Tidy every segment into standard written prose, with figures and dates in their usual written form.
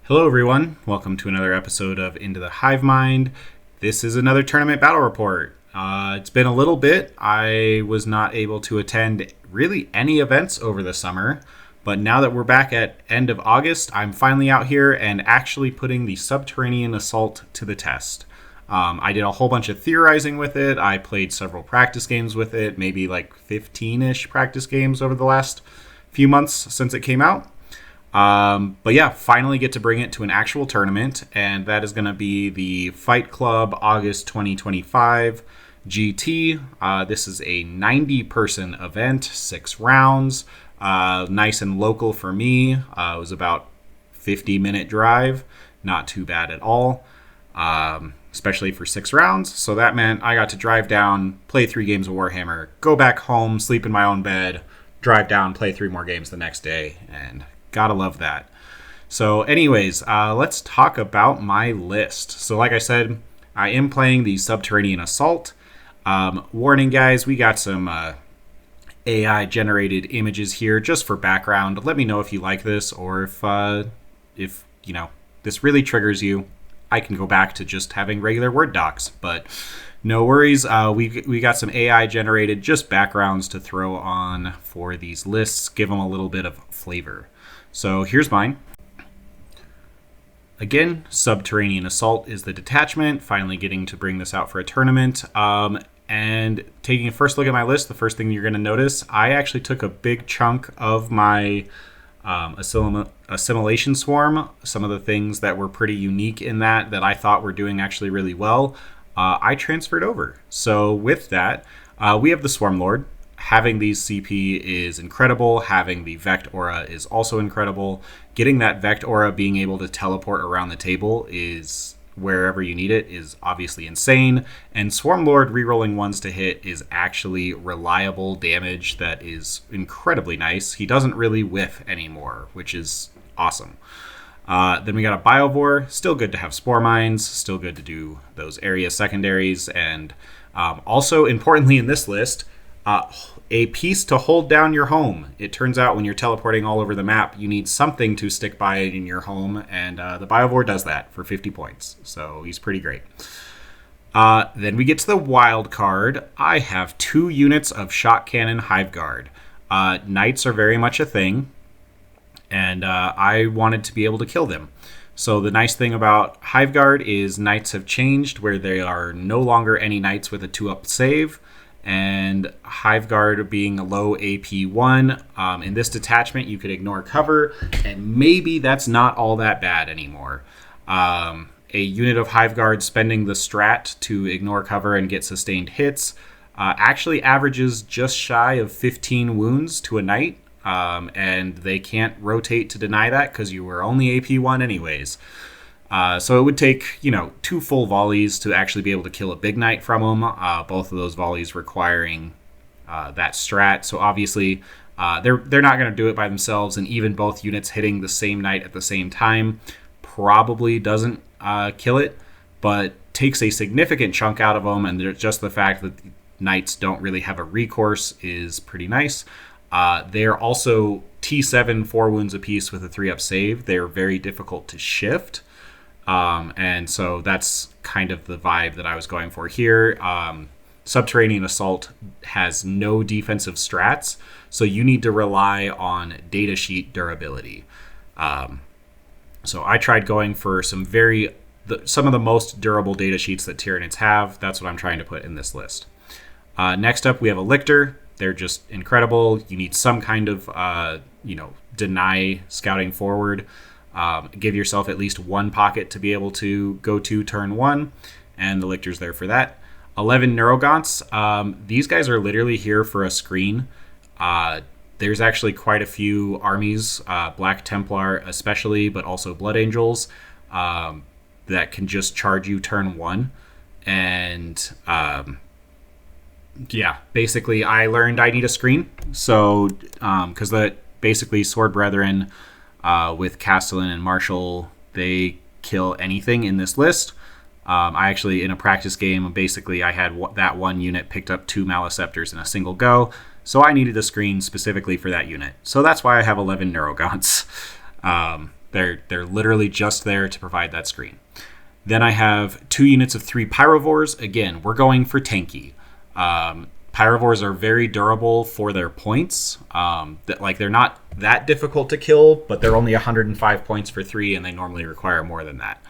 Hello, everyone. Welcome to another episode of Into the Hive Mind. This is another tournament battle report. It's been a little bit. I was not able to attend really any events over the summer, but now that we're back at end of August, I'm finally out here and actually putting the Subterranean Assault to the test. I did a whole bunch of theorizing with it. I played several practice games with it, maybe like 15-ish practice games over the last few months since it came out. But yeah, finally get to bring it to an actual tournament, and that is going to be the Fight Club August 2025 GT. This is a 90-person event, 6 rounds, nice and local for me. It was about 50-minute drive, not too bad at all, especially for 6 rounds. So that meant I got to drive down, play 3 games of Warhammer, go back home, sleep in my own bed, drive down, play 3 more games the next day, and gotta love that. So anyways, let's talk about my list. So like I said, I am playing the Subterranean Assault. Warning guys, we got some AI generated images here just for background. Let me know if you like this, or if you know this really triggers you. I can go back to just having regular Word docs, but no worries. We got some AI generated just backgrounds to throw on for these lists, give them a little bit of flavor. So here's mine. Again, Subterranean Assault is the detachment. Finally getting to bring this out for a tournament. And taking a first look at my list, the first thing you're going to notice, I actually took a big chunk of my assimilation swarm. Some of the things that were pretty unique in that I thought were doing actually really well, I transferred over. So with that, we have the Swarm Lord. Having these CP is incredible. Having the Vect Aura is also incredible. Getting that Vect Aura being able to teleport around the table is wherever you need it is obviously insane. And Swarm Lord rerolling 1s to hit is actually reliable damage that is incredibly nice. He doesn't really whiff anymore, which is awesome. Then we got a Biovore. Still good to have Spore Mines. Still good to do those area secondaries. And also importantly in this list, a piece to hold down your home. It turns out when you're teleporting all over the map, you need something to stick by in your home, and the Biovore does that for 50 points. So he's pretty great. Then we get to the wild card. I have 2 units of Shot Cannon Hive Guard. Knights are very much a thing, and I wanted to be able to kill them. So the nice thing about Hive Guard is knights have changed where they are no longer any knights with a 2-up save. And Hive Guard being a low AP 1, in this detachment you could ignore cover, and maybe that's not all that bad anymore. A unit of Hive Guard spending the strat to ignore cover and get sustained hits actually averages just shy of 15 wounds to a knight, and they can't rotate to deny that because you were only AP 1 anyways. So it would take, 2 full volleys to actually be able to kill a big knight from them. Both of those volleys requiring that strat. So obviously, they're not going to do it by themselves, and even both units hitting the same knight at the same time probably doesn't kill it, but takes a significant chunk out of them. And just the fact that the knights don't really have a recourse is pretty nice. They're also T7 4 wounds apiece with a 3-up save. They're very difficult to shift. And so that's kind of the vibe that I was going for here. Subterranean Assault has no defensive strats, so you need to rely on datasheet durability. So I tried going for some of the most durable datasheets that Tyranids have. That's what I'm trying to put in this list. Next up, we have a Lictor. They're just incredible. You need some kind of, deny scouting forward. Give yourself at least 1 pocket to be able to go to turn 1, and the Lictor's there for that. 11 Neurogaunts. These guys are literally here for a screen. There's actually quite a few armies, Black Templar especially, but also Blood Angels, that can just charge you turn 1. And basically I learned I need a screen. So, because basically Sword Brethren, with Castellan and Marshall, they kill anything in this list. I actually, in a practice game, basically I had that one unit picked up 2 Maleceptors in a single go, so I needed a screen specifically for that unit. So that's why I have 11 Neurogaunts. They're literally just there to provide that screen. Then I have 2 units of 3 Pyrovores. Again, we're going for tanky. Pyrovores are very durable for their points. They're not that difficult to kill, but they're only 105 points for 3, and they normally require more than that.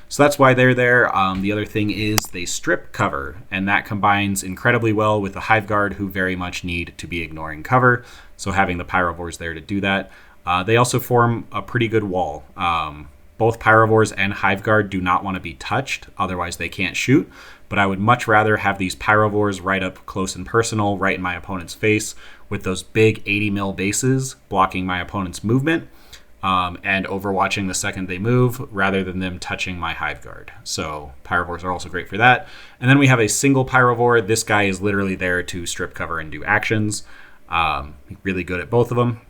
So that's why they're there. The other thing is they strip cover, and that combines incredibly well with the Hive Guard, who very much need to be ignoring cover. So having the Pyrovores there to do that. They also form a pretty good wall. Both Pyrovores and Hive Guard do not want to be touched, otherwise they can't shoot. But I would much rather have these Pyrovores right up close and personal, right in my opponent's face, with those big 80 mil bases blocking my opponent's movement, and overwatching the second they move, rather than them touching my Hive Guard. So Pyrovores are also great for that. And then we have a single Pyrovore. This guy is literally there to strip cover and do actions. Really good at both of them.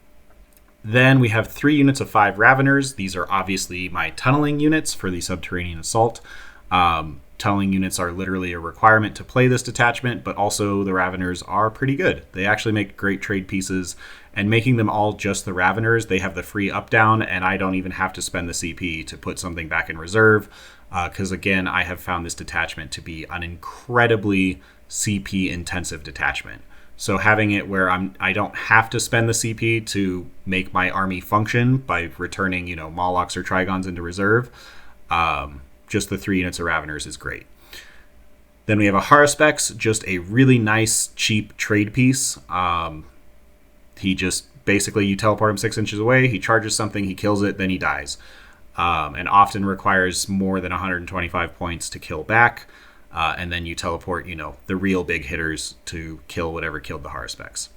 Then we have 3 units of 5 Raveners. These are obviously my tunneling units for the Subterranean Assault. Tunneling units are literally a requirement to play this detachment, but also the Raveners are pretty good. They actually make great trade pieces, and making them all just the Raveners, they have the free up-down, and I don't even have to spend the CP to put something back in reserve, because again, I have found this detachment to be an incredibly CP-intensive detachment. So having it where I don't have to spend the CP to make my army function by returning, Molochs or Trigons into reserve, just the 3 units of Raveners is great. Then we have a Haruspex, just a really nice, cheap trade piece. He just, basically, you teleport him 6 inches away, he charges something, he kills it, then he dies. And often requires more than 125 points to kill back. And then you teleport, the real big hitters to kill whatever killed the Haruspex.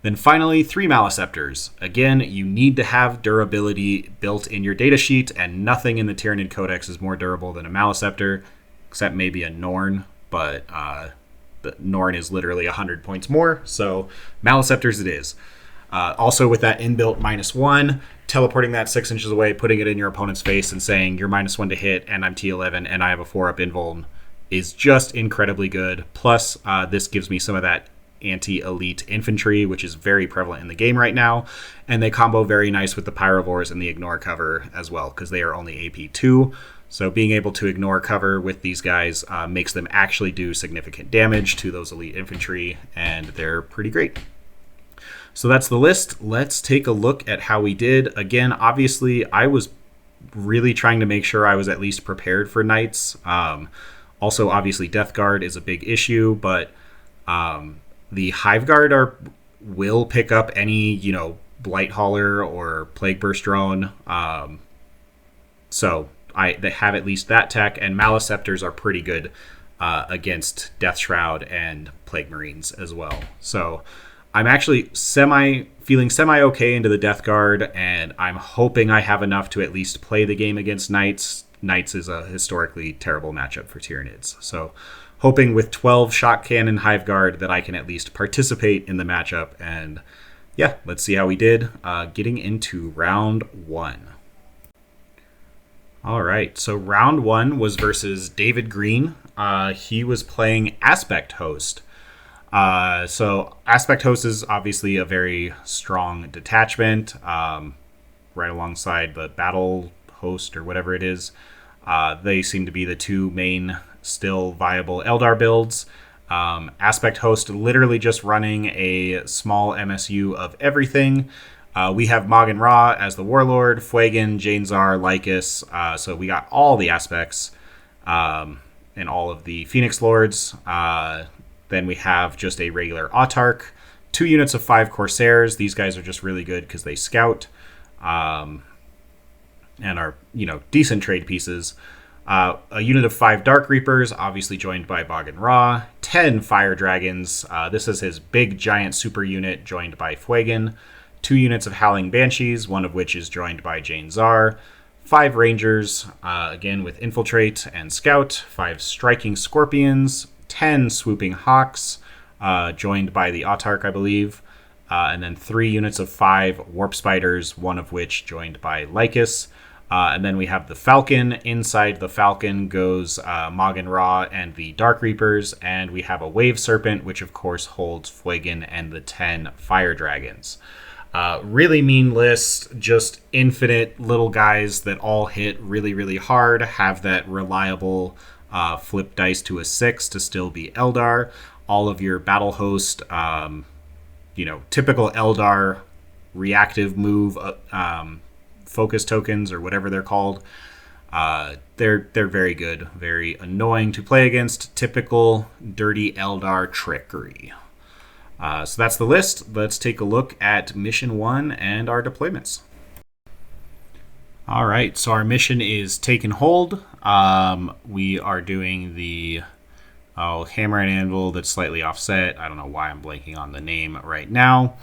Then finally, 3 Maleceptors. Again, you need to have durability built in your datasheet, and nothing in the Tyranid Codex is more durable than a Maleceptor, except maybe a Norn, but the Norn is literally 100 points more, so Maleceptors it is. Also with that inbuilt -1, teleporting that 6 inches away, putting it in your opponent's face and saying, you're -1 to hit, and I'm T11, and I have a 4-up invuln, is just incredibly good. Plus, this gives me some of that anti-elite infantry, which is very prevalent in the game right now, and they combo very nice with the Pyrovores and the ignore cover as well, because they are only AP2. So being able to ignore cover with these guys makes them actually do significant damage to those elite infantry, and they're pretty great. So that's the list. Let's take a look at how we did. Again, obviously, I was really trying to make sure I was at least prepared for knights. Also, obviously, Death Guard is a big issue, but the Hive Guard will pick up any, Blight Hauler or Plague Burst Drone. So they have at least that tech, and Maleceptors are pretty good against Death Shroud and Plague Marines as well. So I'm actually feeling semi-okay into the Death Guard, and I'm hoping I have enough to at least play the game against Knights. Knights is a historically terrible matchup for Tyranids. So hoping with 12 Shock Cannon Hive Guard that I can at least participate in the matchup. And yeah, let's see how we did. Getting into round 1. All right, so round 1 was versus David Green. He was playing Aspect Host. So Aspect Host is obviously a very strong detachment, right alongside the Battle Host or whatever it is. They seem to be the 2 main still viable Eldar builds. Aspect Host literally just running a small MSU of everything. We have Magan Ra as the Warlord, Fuegan, Janezar, Lycus. So we got all the aspects and all of the Phoenix Lords. Then we have just a regular Autarch, 2 units of 5 Corsairs. These guys are just really good because they scout and are, decent trade pieces. A unit of 5 Dark Reapers, obviously joined by Magan Ra. 10 Fire Dragons. This is his big giant super unit joined by Fuegan. 2 units of Howling Banshees, one of which is joined by Janezar. 5 Rangers, again with Infiltrate and Scout. 5 Striking Scorpions. 10 Swooping Hawks, joined by the Autarch, I believe. And then 3 units of 5 Warp Spiders, one of which joined by Lycus. And then we have the Falcon. Inside the Falcon goes Magan Ra and the Dark Reapers. And we have a Wave Serpent, which of course holds Fuegan and the 10 Fire Dragons. Really mean list, just infinite little guys that all hit really, really hard, have that reliable flip dice to a 6 to still be Eldar. All of your battle host, typical Eldar reactive move focus tokens or whatever they're called. They're very good, very annoying to play against. Typical dirty Eldar trickery. So that's the list. Let's take a look at Mission 1 and our deployments. All right, so our mission is Taken Hold. We are doing the Hammer and Anvil that's slightly offset. I don't know why I'm blanking on the name right now.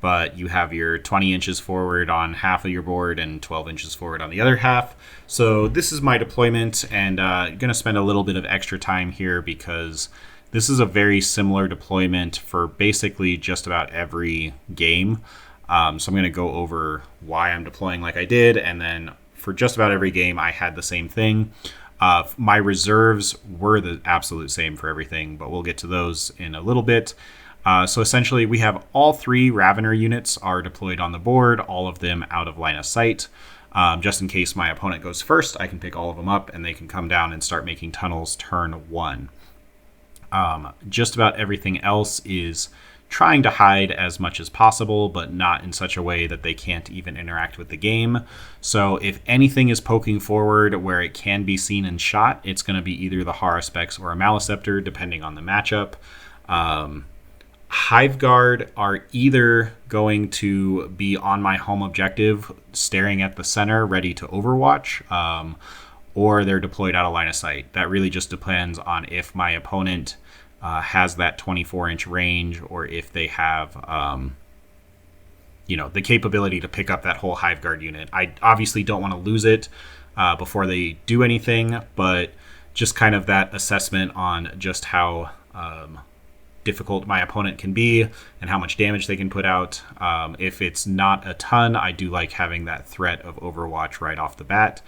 But you have your 20 inches forward on half of your board and 12 inches forward on the other half. So this is my deployment, and I'm going to spend a little bit of extra time here because this is a very similar deployment for basically just about every game. So I'm going to go over why I'm deploying like I did, and then for just about every game I had the same thing. My reserves were the absolute same for everything, but we'll get to those in a little bit. So essentially, we have all 3 Ravener units are deployed on the board, all of them out of line of sight. Just in case my opponent goes first, I can pick all of them up and they can come down and start making tunnels turn 1. Just about everything else is trying to hide as much as possible, but not in such a way that they can't even interact with the game. So if anything is poking forward where it can be seen and shot, it's going to be either the Haruspex or a Maliceptor, depending on the matchup. Hive Guard are either going to be on my home objective, staring at the center, ready to overwatch, or they're deployed out of line of sight. That really just depends on if my opponent has that 24-inch range, or if they have, the capability to pick up that whole Hive Guard unit. I obviously don't want to lose it before they do anything, but just kind of that assessment on just how difficult my opponent can be and how much damage they can put out. If it's not a ton, I do like having that threat of Overwatch right off the bat.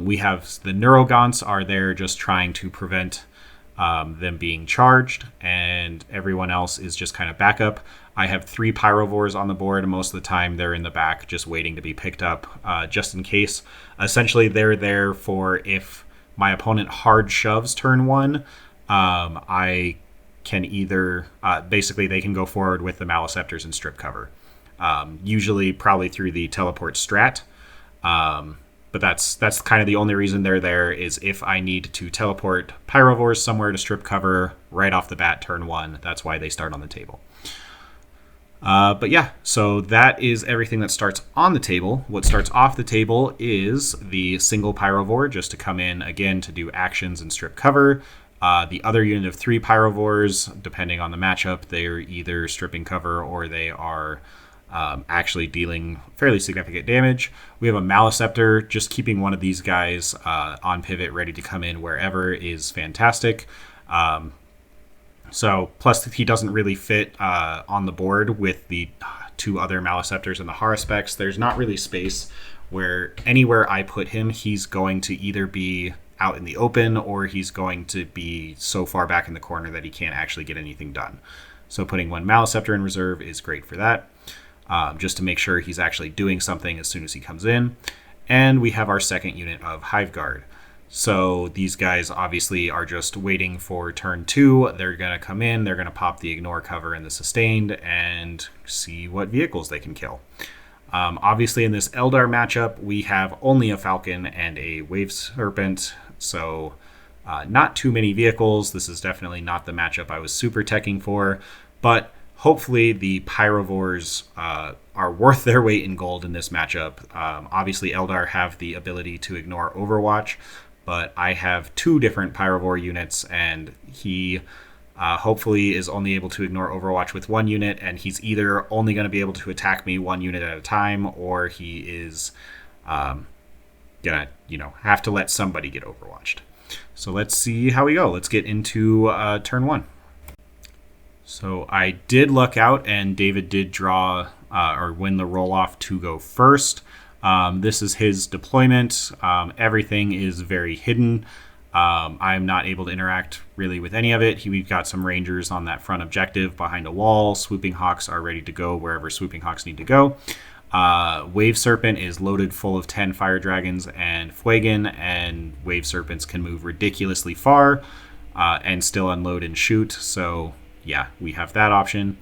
We have the Neurogaunts are there just trying to prevent them being charged, and everyone else is just kind of backup. I have 3 Pyrovores on the board, and most of the time they're in the back just waiting to be picked up just in case. Essentially, they're there for if my opponent hard shoves turn 1, I can either basically they can go forward with the Maliceptors and strip cover, usually probably through the teleport strat, but that's kind of the only reason they're there, is if I need to teleport Pyrovores somewhere to strip cover right off the bat turn 1. That's why they start on the table. But yeah, so that is everything that starts on the table. What starts off the table is the single Pyrovore, just to come in again to do actions and strip cover. The other unit of 3 Pyrovores, depending on the matchup, they're either stripping cover or they are actually dealing fairly significant damage. We have a Maliceptor. Just keeping one of these guys on pivot ready to come in wherever is fantastic. So plus he doesn't really fit on the board with the 2 other Maliceptors and the Haruspex. There's not really space where anywhere I put him, he's going to either be out in the open or he's going to be so far back in the corner that he can't actually get anything done. So putting 1 Maliceptor in reserve is great for that, just to make sure he's actually doing something as soon as he comes in. And we have our second unit of Hive Guard. So these guys obviously are just waiting for turn 2. They're going to come in, they're going to pop the ignore cover and the sustained and see what vehicles they can kill. Obviously in this Eldar matchup, we have only a Falcon and a Wave Serpent, so not too many vehicles. This is definitely not the matchup I was super teching for, but hopefully the Pyrovores are worth their weight in gold in this matchup. Obviously Eldar have the ability to ignore Overwatch, but I have 2 different Pyrovore units, and he hopefully is only able to ignore Overwatch with 1 unit, and he's either only going to be able to attack me 1 unit at a time, or he is gonna have to let somebody get Overwatched. So let's see how we go. Let's get into turn 1. So I did luck out, and David did draw or win the roll-off to go first. This is his deployment. Everything is very hidden. I'm not able to interact really with any of it. We've got some Rangers on that front objective behind a wall. Swooping Hawks are ready to go wherever Swooping Hawks need to go. Wave Serpent is loaded full of 10 Fire Dragons and Fuegan, and Wave Serpents can move ridiculously far and still unload and shoot. So, yeah, we have that option.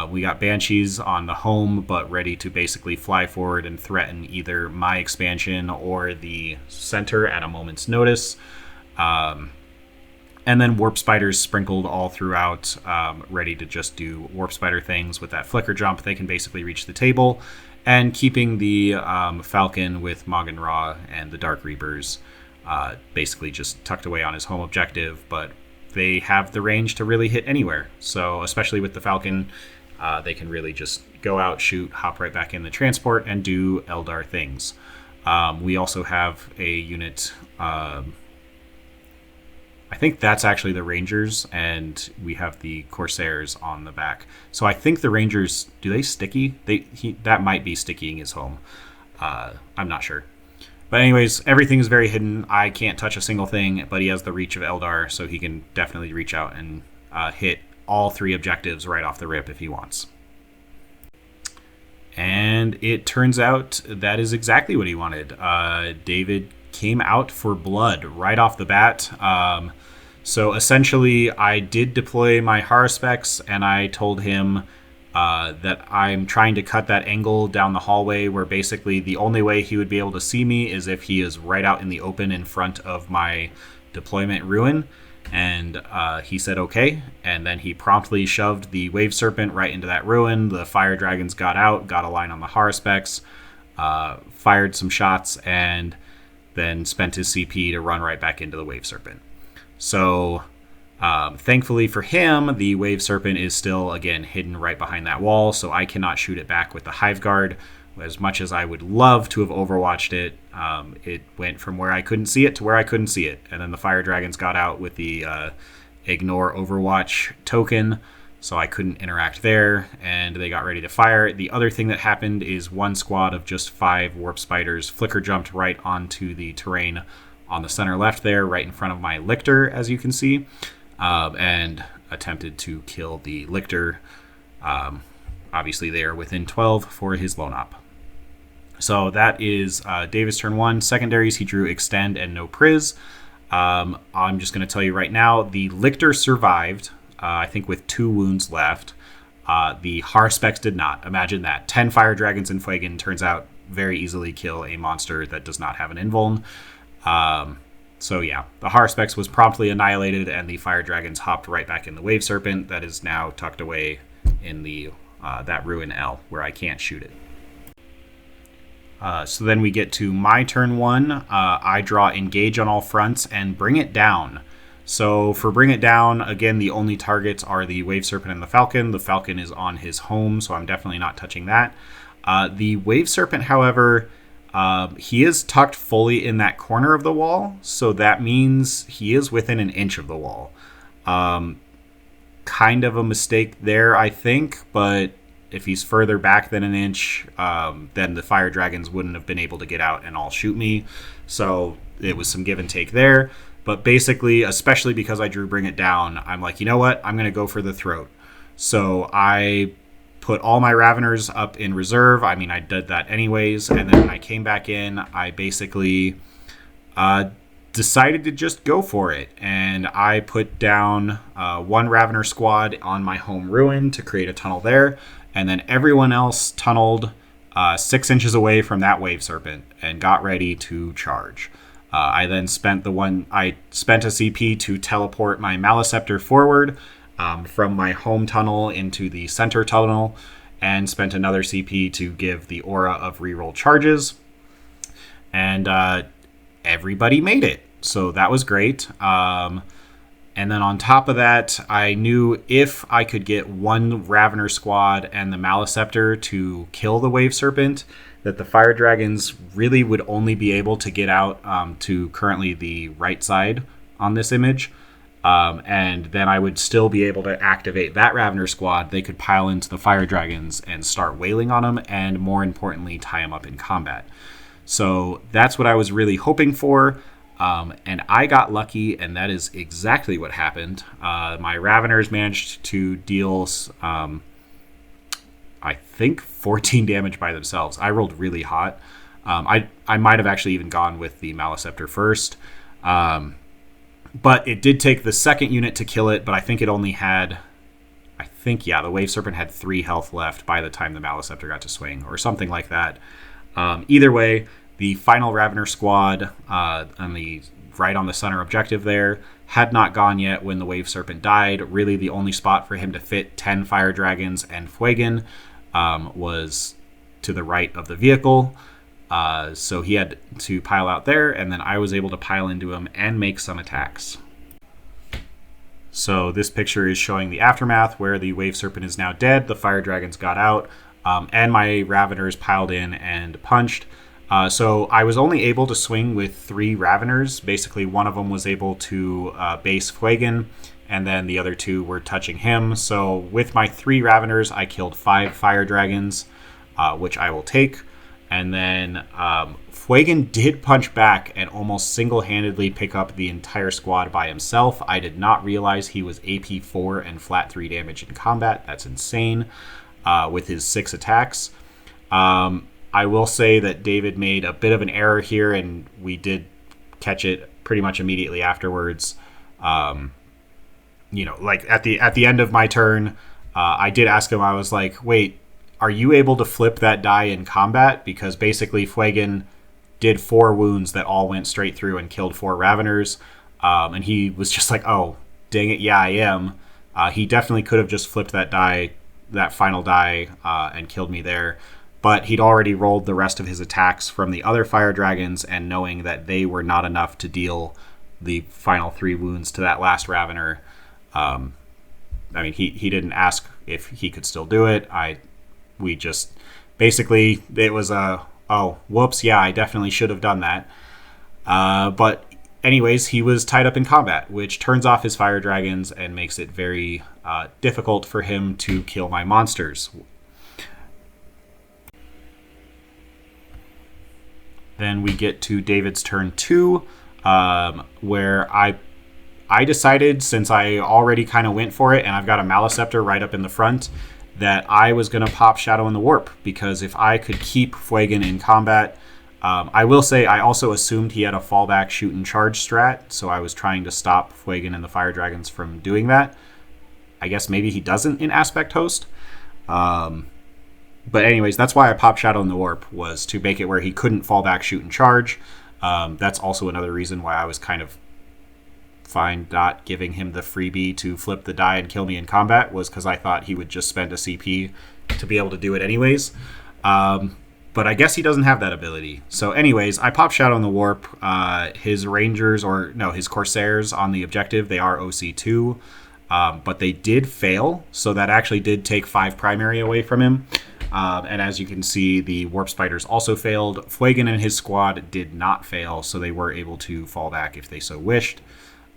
We got Banshees on the home, but ready to basically fly forward and threaten either my expansion or the center at a moment's notice. And then Warp Spiders sprinkled all throughout, ready to just do Warp Spider things with that Flicker Jump. They can basically reach the table. And keeping the Falcon with Moggen Ra and the Dark Reapers basically just tucked away on his home objective, but they have the range to really hit anywhere. So especially with the Falcon, they can really just go out, shoot, hop right back in the transport, and do Eldar things. We also have a unit... I think that's actually the Rangers, and we have the Corsairs on the back. So I think the Rangers, do they sticky? That might be stickying his home. I'm not sure. But anyways, everything is very hidden. I can't touch a single thing, but he has the reach of Eldar, so he can definitely reach out and hit all 3 objectives right off the rip if he wants. And it turns out that is exactly what he wanted. David came out for blood right off the bat. So essentially, I did deploy my Haruspecs, and I told him that I'm trying to cut that angle down the hallway where basically the only way he would be able to see me is if he is right out in the open in front of my deployment ruin. And he said okay, and then he promptly shoved the Wave Serpent right into that ruin. The Fire Dragons got out, got a line on the Haruspecs, fired some shots, and then spent his CP to run right back into the Wave Serpent. So, thankfully for him, the Wave Serpent is still, again, hidden right behind that wall, so I cannot shoot it back with the Hive Guard. As much as I would love to have overwatched it, it went from where I couldn't see it to where I couldn't see it. And then the Fire Dragons got out with the Ignore Overwatch token, so I couldn't interact there, and they got ready to fire. The other thing that happened is one squad of just 5 Warp Spiders flicker jumped right onto the terrain on the center left there, right in front of my Lictor, as you can see, and attempted to kill the Lictor. Obviously, they are within 12 for his lone op. So that is Davis turn 1. Secondaries, he drew Extend and no Priz. I'm just going to tell you right now, the Lictor survived, I think with 2 wounds left. The Haruspecs did not. Imagine that. 10 Fire Dragons and Fuegan turns out very easily kill a monster that does not have an invuln. So yeah, the Haruspecs was promptly annihilated, and the Fire Dragons hopped right back in the Wave Serpent that is now tucked away in the that Ruin L, where I can't shoot it. So then we get to my turn 1. I draw Engage on all fronts and Bring It Down. So for Bring It Down, again, the only targets are the Wave Serpent and the Falcon. The Falcon is on his home, so I'm definitely not touching that. The Wave Serpent, however, he is tucked fully in that corner of the wall, so that means he is within an inch of the wall. Kind of a mistake there, I think, but if he's further back than an inch, then the Fire Dragons wouldn't have been able to get out and all shoot me. So it was some give and take there. But basically, especially because I drew Bring It Down, I'm like, you know what? I'm going to go for the throat. So I put all my Raveners up in reserve. I mean, I did that anyways. And then when I came back in, I basically decided to just go for it. And I put down 1 Ravener squad on my home ruin to create a tunnel there. And then everyone else tunneled 6 inches away from that Wave Serpent and got ready to charge. I then spent a CP to teleport my Maleceptor forward from my home tunnel into the center tunnel, and spent another CP to give the aura of reroll charges. And everybody made it, so that was great. And then on top of that, I knew if I could get 1 Ravener squad and the Maleceptor to kill the Wave Serpent, that the Fire Dragons really would only be able to get out to currently the right side on this image. And then I would still be able to activate that Ravener squad. They could pile into the Fire Dragons and start wailing on them, and more importantly, tie them up in combat. So that's what I was really hoping for. And I got lucky, and that is exactly what happened. My Raveners managed to deal, I think, 14 damage by themselves. I rolled really hot. I might have actually even gone with the Maleceptor first. But it did take the second unit to kill it, but I think it only had... the Wave Serpent had 3 health left by the time the Maleceptor got to swing, or something like that. Either way, the final Ravener squad right on the center objective there had not gone yet when the Wave Serpent died. Really, the only spot for him to fit 10 Fire Dragons and Fuegan was to the right of the vehicle. So he had to pile out there, and then I was able to pile into him and make some attacks. So this picture is showing the aftermath where the Wave Serpent is now dead, the Fire Dragons got out, and my Raveners piled in and punched. So I was only able to swing with 3 Raveners. Basically, one of them was able to base Fuegan, and then the other 2 were touching him. So with my 3 Raveners, I killed 5 Fire Dragons, which I will take. And then Fuegan did punch back and almost single-handedly pick up the entire squad by himself. I did not realize he was AP 4 and flat 3 damage in combat. That's insane, with his 6 attacks. I will say that David made a bit of an error here, and we did catch it pretty much immediately afterwards. Like at the end of my turn, I did ask him, I was like, wait, are you able to flip that die in combat? Because basically Fuegan did 4 wounds that all went straight through and killed 4 Raveners. And he was just like, oh, dang it, yeah, I am. He definitely could have just flipped that die, that final die, and killed me there. But he'd already rolled the rest of his attacks from the other Fire Dragons, and knowing that they were not enough to deal the final 3 wounds to that last Ravener, he didn't ask if he could still do it. We just, basically, it was oh, whoops, yeah, I definitely should have done that. But anyways, he was tied up in combat, which turns off his Fire Dragons and makes it very difficult for him to kill my monsters. Then we get to David's turn 2, where I decided, since I already kind of went for it, and I've got a Maleceptor right up in the front, that I was going to pop Shadow in the Warp, because if I could keep Fuegan in combat, I will say I also assumed he had a fallback shoot and charge strat, so I was trying to stop Fuegan and the Fire Dragons from doing that. I guess maybe he doesn't in Aspect Host. But anyways, that's why I popped Shadow in the Warp, was to make it where he couldn't fall back, shoot, and charge. That's also another reason why I was kind of fine not giving him the freebie to flip the die and kill me in combat, was because I thought he would just spend a CP to be able to do it anyways. But I guess he doesn't have that ability. So anyways, I popped Shadow in the Warp. His Rangers, his Corsairs on the objective, they are OC2. But they did fail, so that actually did take 5 primary away from him. And as you can see, the Warp Spiders also failed. Fuegan and his squad did not fail, so they were able to fall back if they so wished.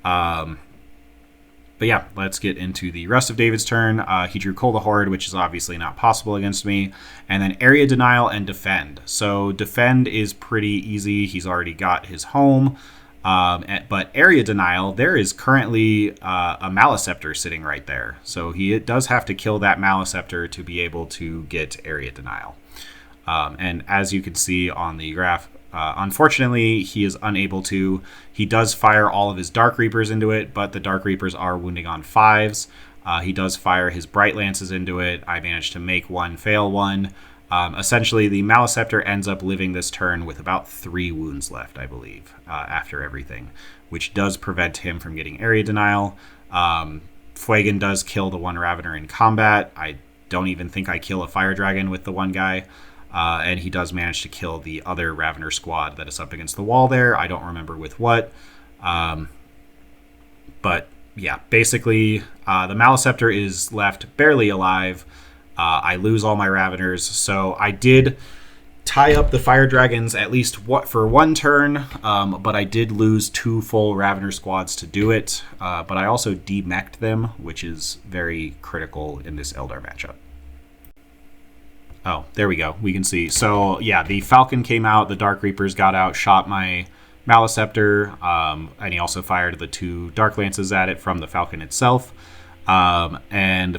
But yeah, let's get into the rest of David's turn. He drew Cull the Horde, which is obviously not possible against me. And then Area Denial and Defend. So Defend is pretty easy. He's already got his home. But Area Denial, there is currently a Maleceptor sitting right there. So he does have to kill that Maleceptor to be able to get Area Denial. And as you can see on the graph, unfortunately, he is unable to. He does fire all of his Dark Reapers into it, but the Dark Reapers are wounding on 5s. He does fire his Bright Lances into it. I managed to make one, fail one. Essentially, the Maleceptor ends up living this turn with about 3 wounds left, I believe, after everything, which does prevent him from getting Area Denial. Fuegan does kill the one Ravener in combat. I don't even think I kill a Fire Dragon with the one guy. And he does manage to kill the other Ravener squad that is up against the wall there. I don't remember with what. But yeah, basically, the Maleceptor is left barely alive. I lose all my Raveners, so I did tie up the Fire Dragons at least for one turn, but I did lose 2 full Ravener squads to do it. But I also demeched them, which is very critical in this Eldar matchup. Oh, there we go. We can see. So yeah, the Falcon came out, the Dark Reapers got out, shot my Maliceptor, and he also fired the 2 Dark Lances at it from the Falcon itself. And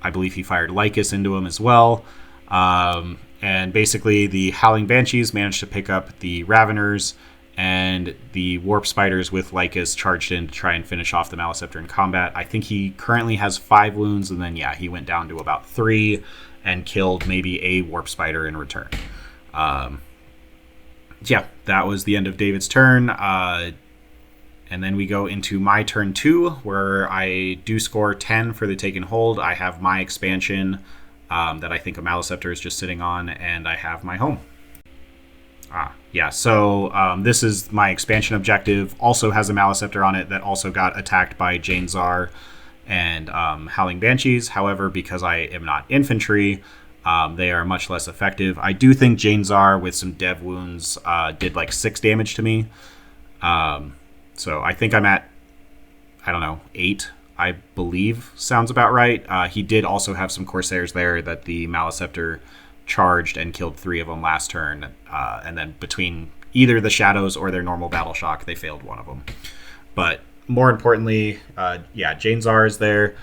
I believe he fired Lycus into him as well. And basically, the Howling Banshees managed to pick up the Raveners, and the Warp Spiders with Lycus charged in to try and finish off the Maliceptor in combat. I think he currently has 5 wounds, and then, he went down to about 3 and killed maybe a Warp Spider in return. That was the end of David's turn. And then we go into my turn 2, where I do score 10 for the Taken Hold. I have my expansion that I think a Maliceptor is just sitting on, and I have my home. So this is my expansion objective. Also has a Maliceptor on it that also got attacked by Jane Czar and Howling Banshees. However, because I am not infantry, they are much less effective. I do think Jane Czar with some dev wounds did like 6 damage to me. So I think I'm at, 8, I believe sounds about right. He did also have some Corsairs there that the Maliceptor charged and killed 3 of them last turn. And then between either the Shadows or their normal Battle Shock, they failed one of them. But more importantly, Jane Czar is there.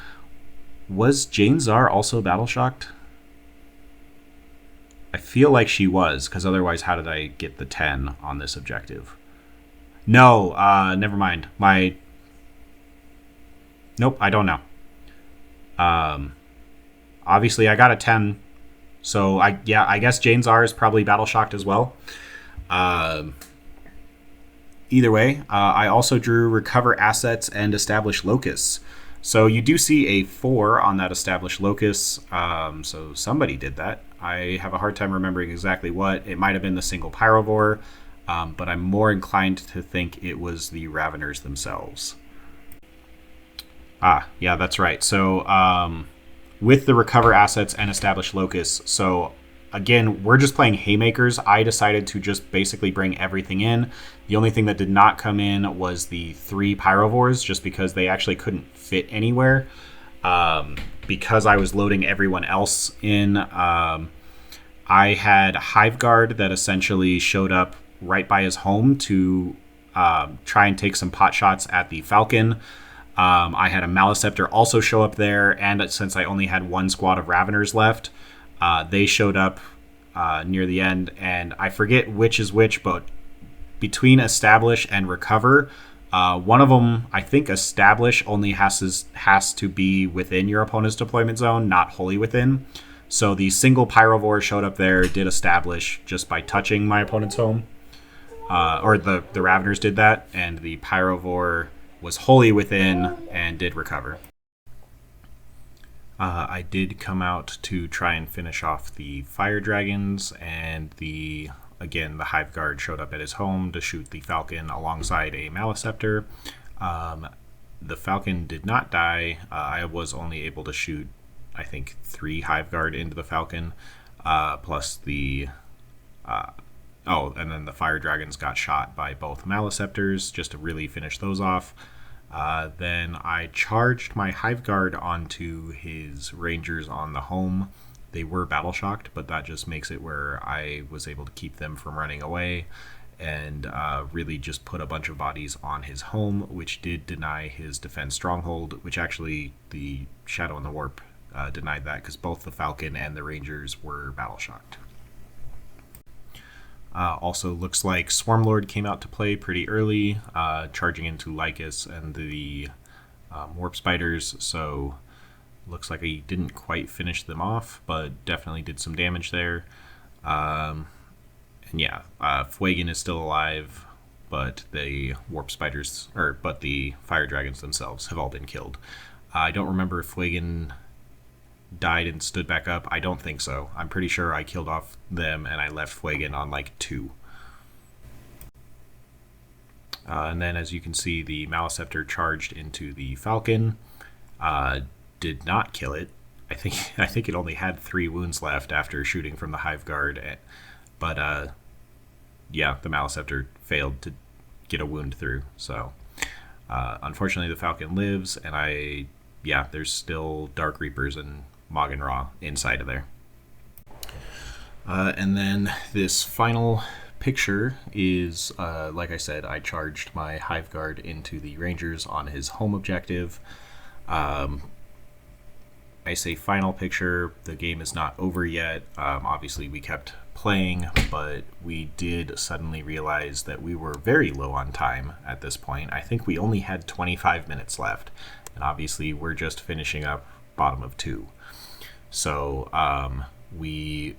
Was Jane Czar also Battle Shocked? I feel like she was, because otherwise how did I get the 10 on this objective? No, never mind. Nope, I don't know. Obviously, I got a 10, so I guess Jane Czar is probably Battle Shocked as well. Either way, I also drew Recover Assets and Establish Locus. So you do see a 4 on that Establish Locus, so somebody did that. I have a hard time remembering exactly what. It might have been the single Pyrovore, but I'm more inclined to think it was the Raveners themselves. That's right. So with the Recover Assets and Establish Locus, so again, we're just playing Haymakers. I decided to just basically bring everything in. The only thing that did not come in was the 3 Pyrovores, just because they actually couldn't fit anywhere. Because I was loading everyone else in, I had Hive Guard that essentially showed up right by his home to try and take some pot shots at the Falcon. I had a Maliceptor also show up there, and since I only had 1 squad of Raveners left, they showed up near the end, and I forget which is which, but between Establish and Recover, one of them, I think Establish only has to be within your opponent's deployment zone, not wholly within. So the single Pyrovore showed up there, did Establish just by touching my opponent's home. Or the Raveners did that, and the Pyrovore was wholly within and did Recover. I did come out to try and finish off the Fire Dragons, and the Hive Guard showed up at his home to shoot the Falcon alongside a Maliceptor. The Falcon did not die. I was only able to shoot, I think, 3 Hive Guard into the Falcon, plus the... and then the Fire Dragons got shot by both Maliceptors just to really finish those off. Then I charged my Hive Guard onto his Rangers on the home. They were Battle Shocked, but that just makes it where I was able to keep them from running away, and really just put a bunch of bodies on his home, which did deny his defense stronghold, which actually the Shadow and the Warp denied that, because both the Falcon and the Rangers were Battle Shocked. Also looks like Swarmlord came out to play pretty early, charging into Lycus and the Warp Spiders, so looks like he didn't quite finish them off, but definitely did some damage there. Fuegan is still alive, but the the Fire Dragons themselves have all been killed. I don't remember if Fuegan died and stood back up. I don't think so. I'm pretty sure I killed off them and I left Fuegan on like 2. And then, as you can see, the Maliceptor charged into the Falcon. Did not kill it. I think it only had 3 wounds left after shooting from the Hive Guard. But the Maliceptor failed to get a wound through. So unfortunately, the Falcon lives, and there's still Dark Reapers and Mogg and Ra inside of there. And then this final picture is, like I said, I charged my Hive Guard into the Rangers on his home objective. I say final picture, the game is not over yet. Obviously, we kept playing, but we did suddenly realize that we were very low on time at this point. I think we only had 25 minutes left, and obviously we're just finishing up bottom of 2. So we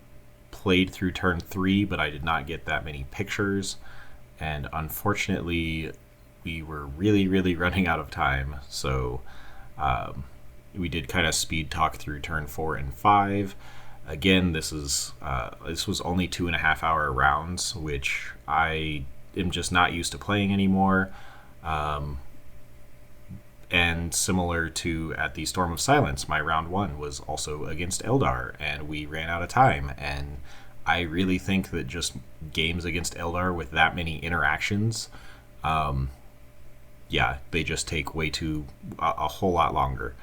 played through turn 3, but I did not get that many pictures, and unfortunately we were really running out of time. So we did kind of speed talk through turn 4 and 5. Again, this was only 2.5 hour rounds, which I am just not used to playing anymore. And similar to at the Storm of Silence, my round 1 was also against Eldar, and we ran out of time. And I really think that just games against Eldar with that many interactions, they just take a whole lot longer.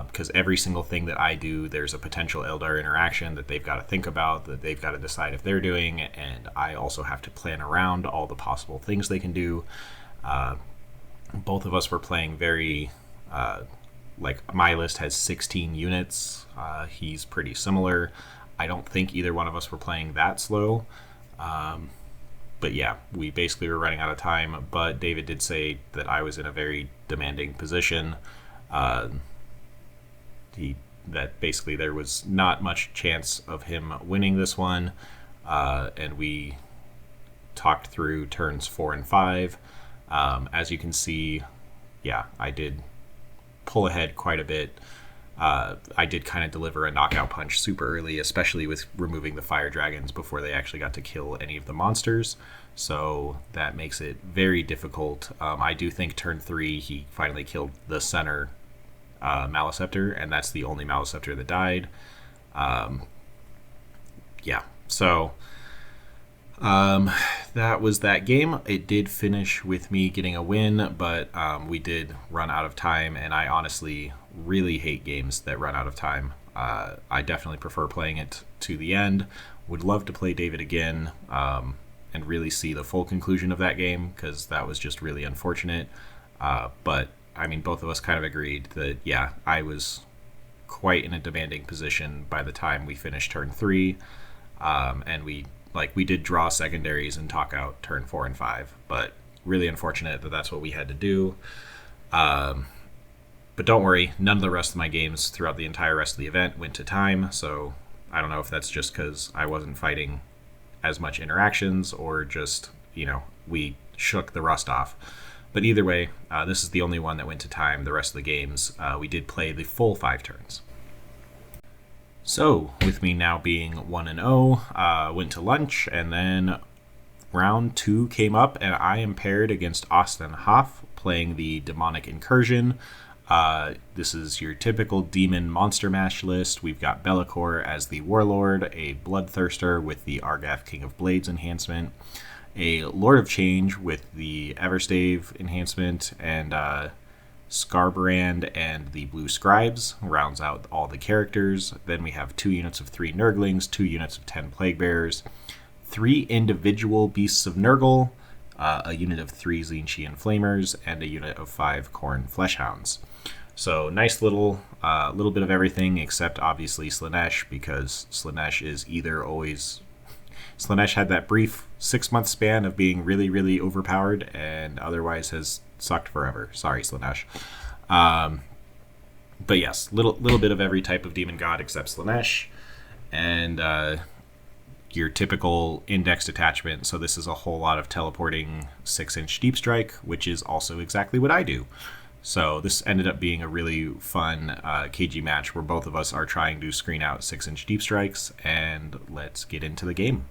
Because every single thing that I do, there's a potential Eldar interaction that they've got to think about, that they've got to decide if they're doing, and I also have to plan around all the possible things they can do. Both of us were playing very, my list has 16 units. He's pretty similar. I don't think either one of us were playing that slow. But yeah, we basically were running out of time, but David did say that I was in a very demanding position. That basically there was not much chance of him winning this one, and we talked through turns 4 and 5. As you can see, I did pull ahead quite a bit. I did kind of deliver a knockout punch super early, especially with removing the fire dragons before they actually got to kill any of the monsters. So that makes it very difficult. I do think turn 3 he finally killed the center Maliceptor, and that's the only Maliceptor that died. So that was that game. It did finish with me getting a win, but we did run out of time, and I honestly really hate games that run out of time. I definitely prefer playing it to the end. Would love to play David again and really see the full conclusion of that game, because that was just really unfortunate. But I mean, both of us kind of agreed that, I was quite in a demanding position by the time we finished turn 3. And we did draw secondaries and talk out turn 4 and 5, but really unfortunate that that's what we had to do. But don't worry, none of the rest of my games throughout the entire rest of the event went to time, so I don't know if that's just because I wasn't fighting as much interactions or just, we shook the rust off. But either way, this is the only one that went to time. The rest of the games, we did play the full 5 turns. So, with me now being 1-0, went to lunch, and then round 2 came up, and I am paired against Austin Hoff, playing the Demonic Incursion. This is your typical demon monster mash list. We've got Be'lakor as the Warlord, a Bloodthirster with the Argath King of Blades enhancement, a Lord of Change with the Everstave enhancement, and Scarbrand and the Blue Scribes rounds out all the characters. Then we have 2 units of 3 Nurglings, 2 units of 10 Plague Bearers, 3 individual Beasts of Nurgle, a unit of 3 Tzeentchian Flamers, and a unit of 5 Khorne Fleshhounds. So nice little bit of everything, except obviously Slaanesh, because Slaanesh is either always... Slaanesh had that brief 6-month span of being really overpowered, and otherwise has sucked forever. Sorry, Slaanesh. But yes, little bit of every type of demon god except Slaanesh, and your typical indexed attachment. So this is a whole lot of teleporting 6-inch deep strike, which is also exactly what I do. So this ended up being a really fun KG match where both of us are trying to screen out 6-inch deep strikes, and let's get into the game.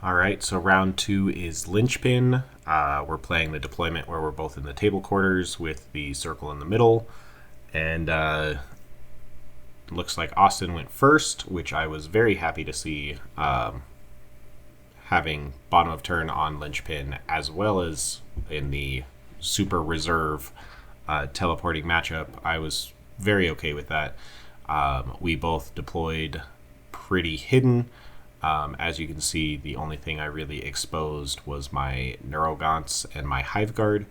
Alright, so round 2 is Linchpin. We're playing the deployment where we're both in the table quarters with the circle in the middle. And looks like Austin went first, which I was very happy to see, having bottom of turn on Linchpin, as well as in the super reserve teleporting matchup. I was very okay with that. We both deployed pretty hidden. As you can see, the only thing I really exposed was my Neurogaunts and my Hive Guard.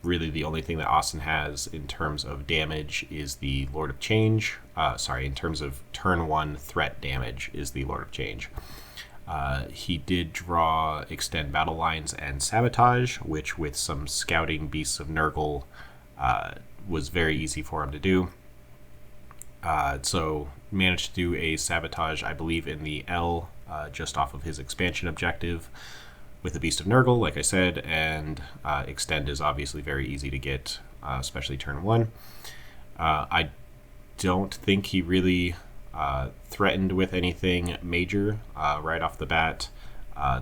Really, the only thing that Austin has in terms of damage is the Lord of Change. In terms of turn 1 threat damage is the Lord of Change. He did draw Extend Battle Lines and Sabotage, which with some scouting Beasts of Nurgle was very easy for him to do. So managed to do a Sabotage, I believe, in the L, just off of his expansion objective with the Beast of Nurgle, like I said, and Extend is obviously very easy to get, especially turn 1. I don't think he really threatened with anything major right off the bat.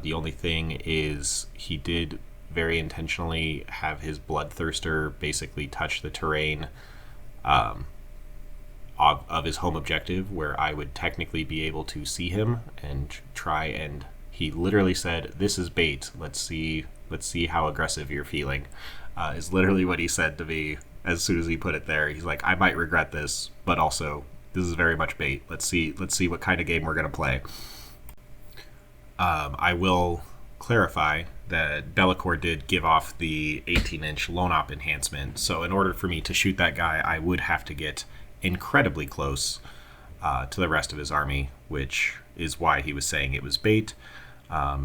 The only thing is he did very intentionally have his Bloodthirster basically touch the terrain of his home objective, where I would technically be able to see him and try, and he literally said, "This is bait. Let's see how aggressive you're feeling," is literally what he said to me as soon as he put it there. He's like, "I might regret this, but also this is very much bait. Let's see what kind of game we're gonna play." I will clarify that Be'lakor did give off the 18-inch Lone Op enhancement, so in order for me to shoot that guy, I would have to get incredibly close to the rest of his army, which is why he was saying it was bait,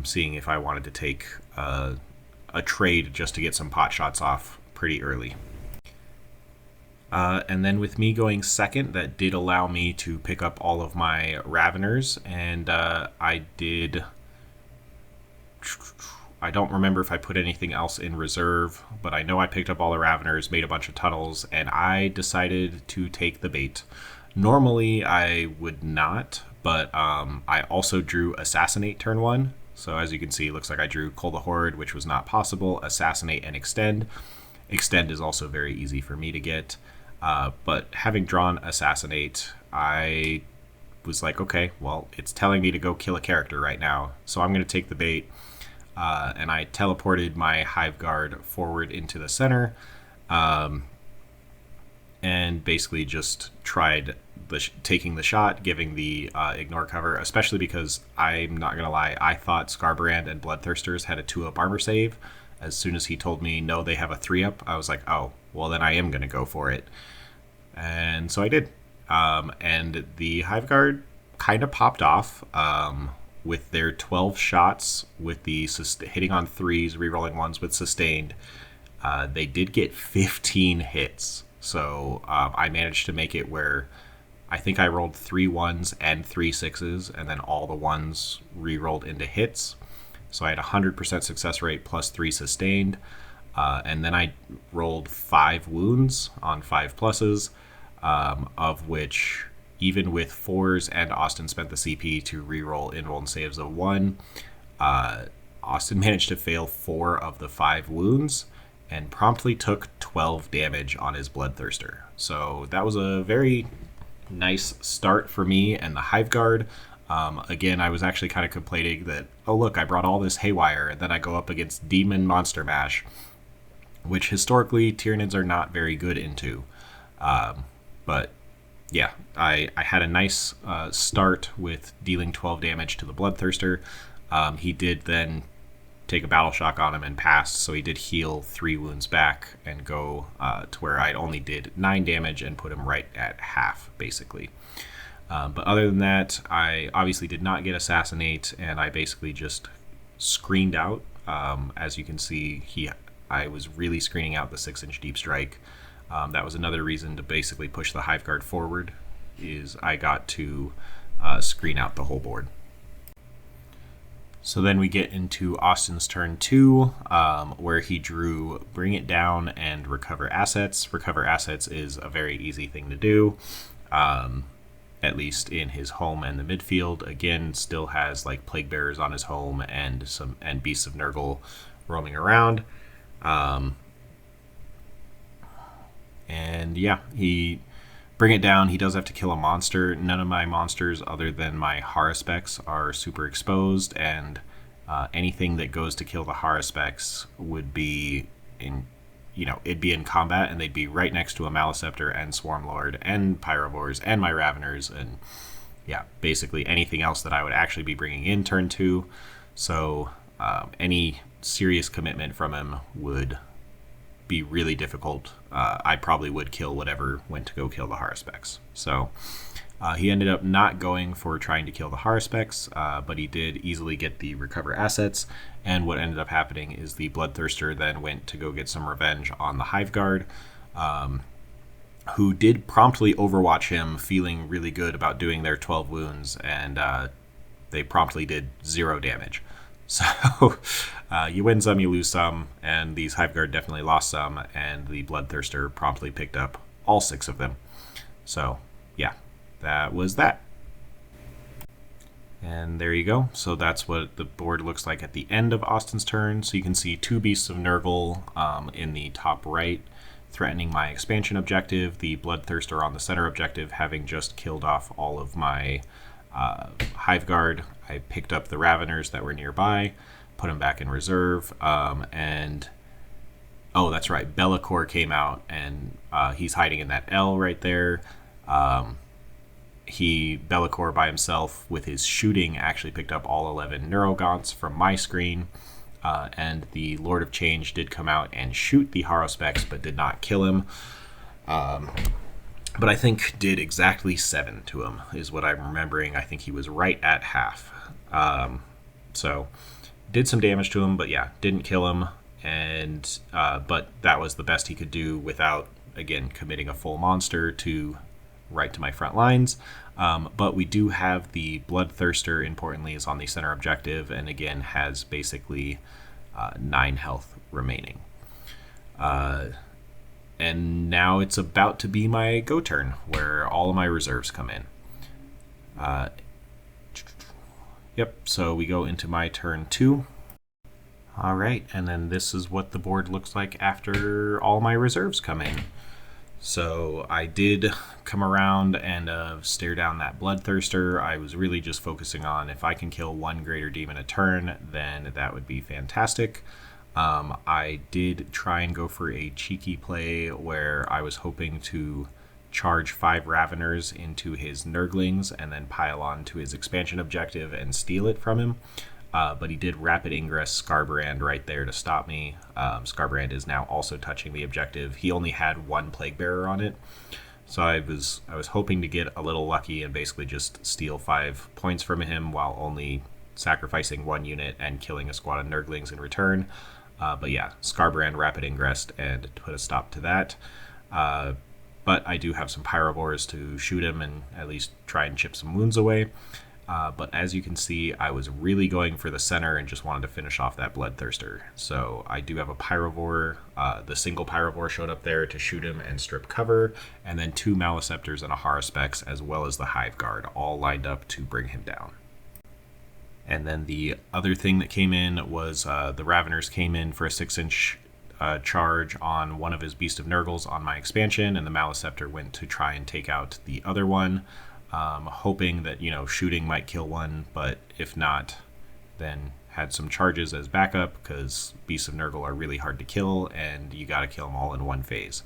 seeing if I wanted to take a trade just to get some pot shots off pretty early. And then with me going second, that did allow me to pick up all of my Raveners, and I don't remember if I put anything else in reserve, but I know I picked up all the Raveners, made a bunch of tunnels, and I decided to take the bait. Normally I would not, but I also drew Assassinate turn 1. So as you can see, it looks like I drew Cull the Horde, which was not possible, Assassinate, and Extend. Extend is also very easy for me to get. But having drawn Assassinate, I was like, okay, well, it's telling me to go kill a character right now, so I'm going to take the bait. And I teleported my Hive Guard forward into the center, and basically just tried taking the shot, giving the ignore cover, especially because I'm not going to lie, I thought Scarbrand and Bloodthirsters had a 2-up armor save. As soon as he told me, no, they have a 3-up, I was like, oh, well, then I am going to go for it. And so I did. And the Hive Guard kind of popped off with their 12 shots, with the hitting on 3s, rerolling 1s with sustained. They did get 15 hits. So I managed to make it where I think I rolled 3 1s and 3 6s, and then all the 1s re-rolled into hits. So I had 100% success rate plus 3 sustained. And then I rolled 5 wounds on 5 pluses, of which, even with 4s and Austin spent the CP to re-roll invuln saves of 1, Austin managed to fail 4 of the 5 wounds and promptly took 12 damage on his Bloodthirster. So that was a very nice start for me and the Hive Guard. Again, I was actually kind of complaining that, oh look, I brought all this haywire, and then I go up against Demon Monster Mash, which historically Tyranids are not very good into. But yeah, I had a nice start with dealing 12 damage to the Bloodthirster. He did then take a Battle Shock on him and passed, so he did heal 3 wounds back and go to where I only did 9 damage and put him right at half, basically. But other than that, I obviously did not get Assassinate, and I basically just screened out. As you can see, I was really screening out the 6-inch Deep Strike. That was another reason to basically push the Hive Guard forward, is I got to screen out the whole board. So then we get into Austin's turn 2, where he drew Bring It Down and Recover Assets. Recover Assets is a very easy thing to do, at least in his home and the midfield. Again, still has like Plague Bearers on his home and Beasts of Nurgle roaming around. And yeah, he Bring It Down. He does have to kill a monster. None of my monsters other than my Haruspecs are super exposed, and anything that goes to kill the Haruspecs would be it'd be in combat, and they'd be right next to a Maleceptor and Swarmlord and Pyrovores and my Raveners, and yeah, basically anything else that I would actually be bringing in turn 2. So any serious commitment from him would be really difficult. I probably would kill whatever went to go kill the Haruspex. So he ended up not going for trying to kill the Haruspex, but he did easily get the recover assets. And what ended up happening is the Bloodthirster then went to go get some revenge on the Hiveguard, who did promptly overwatch him, feeling really good about doing their 12 wounds, and they promptly did 0 damage. So you win some, you lose some, and these Hiveguard definitely lost some, and the Bloodthirster promptly picked up all 6 of them. So yeah, that was that. And there you go. So that's what the board looks like at the end of Austin's turn. So you can see 2 Beasts of Nurgle in the top right, threatening my expansion objective, the Bloodthirster on the center objective having just killed off all of my Hiveguard. I picked up the Raveners that were nearby, put them back in reserve, and oh, that's right, Bellicor came out, and he's hiding in that L right there. Bellicor by himself with his shooting actually picked up all 11 Neurogaunts from my screen, and the Lord of Change did come out and shoot the Haruspex, but did not kill him. But I think did exactly 7 to him, is what I'm remembering. I think he was right at half. So did some damage to him, but yeah, didn't kill him. And but that was the best he could do without, again, committing a full monster to right to my front lines. But we do have the Bloodthirster, importantly, is on the center objective, and again has basically 9 health remaining. And now it's about to be my go turn, where all of my reserves come in. Yep, so we go into my turn 2. All right, and then this is what the board looks like after all my reserves come in. So I did come around and stare down that Bloodthirster. I was really just focusing on if I can kill 1 Greater Demon a turn, then that would be fantastic. I did try and go for a cheeky play where I was hoping to charge 5 Raveners into his Nurglings and then pile on to his expansion objective and steal it from him. But he did rapid ingress Skarbrand right there to stop me. Skarbrand is now also touching the objective. He only had 1 Plague Bearer on it. So I was hoping to get a little lucky and basically just steal 5 points from him while only sacrificing 1 unit and killing a squad of Nurglings in return. But yeah, Skarbrand rapid ingressed and put a stop to that. But I do have some Pyrovores to shoot him and at least try and chip some wounds away. But as you can see, I was really going for the center and just wanted to finish off that Bloodthirster. So I do have a Pyrovore. The single Pyrovore showed up there to shoot him and strip cover, and then 2 Maleceptors and a Haruspex, as well as the Hiveguard, all lined up to bring him down. And then the other thing that came in was the Raveners came in for a 6-inch charge on one of his Beast of Nurgles on my expansion, and the Maleceptor went to try and take out the other one. Hoping that, shooting might kill one, but if not, then had some charges as backup, because Beasts of Nurgle are really hard to kill, and you got to kill them all in one phase.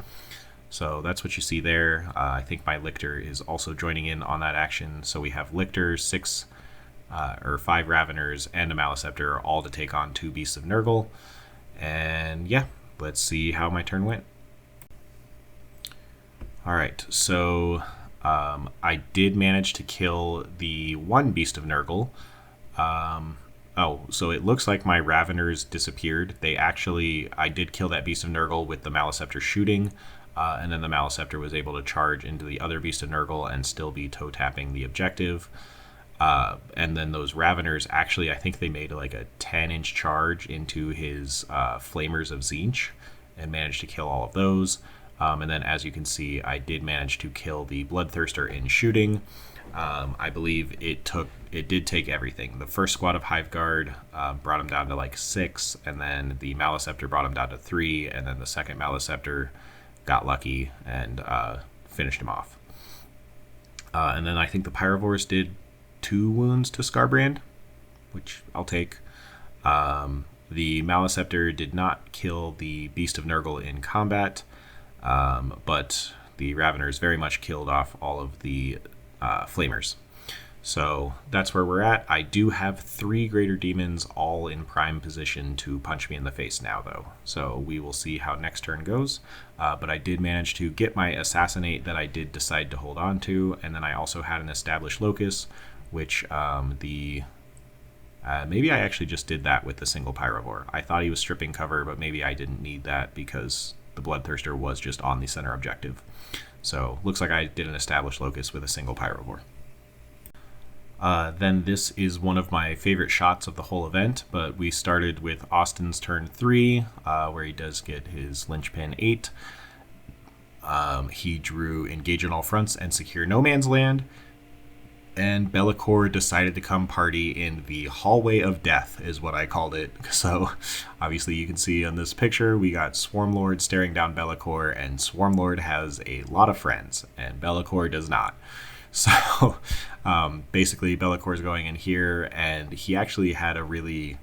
So that's what you see there. I think my Lictor is also joining in on that action. So we have Lictor, 5 Raveners, and a Maleceptor, all to take on 2 Beasts of Nurgle. And yeah, let's see how my turn went. All right, so I did manage to kill the 1 Beast of Nurgle. So it looks like my Raveners disappeared. I did kill that Beast of Nurgle with the Maleceptor shooting, and then the Maleceptor was able to charge into the other Beast of Nurgle and still be toe-tapping the objective. And then those Raveners, actually, I think they made like a 10-inch charge into his Flamers of Tzeentch and managed to kill all of those. And then, as you can see, I did manage to kill the Bloodthirster in shooting. I believe it did take everything. The first squad of Hiveguard brought him down to like 6, and then the Maleceptor brought him down to 3, and then the second Maleceptor got lucky and finished him off. And then I think the Pyrovores did 2 wounds to Skarbrand, which I'll take. The Maleceptor did not kill the Beast of Nurgle in combat, but the Raveners very much killed off all of the Flamers. So that's where we're at. I do have 3 Greater Demons all in prime position to punch me in the face now, though. So we will see how next turn goes. But I did manage to get my Assassinate that I did decide to hold on to. And then I also had an Established Locus, which maybe I actually just did that with the single Pyrovore. I thought he was stripping cover, but maybe I didn't need that because the Bloodthirster was just on the center objective. So looks like I did an Established Locus with a single Pyrovore. Then this is one of my favorite shots of the whole event, but we started with Austin's turn 3, where he does get his Linchpin 8. He drew Engage on All Fronts and Secure No Man's Land, and Be'lakor decided to come party in the Hallway of Death, is what I called it. So obviously you can see on this picture, we got Swarmlord staring down Be'lakor, and Swarmlord has a lot of friends, and Be'lakor does not. So basically Be'lakor is going in here, and he actually had a really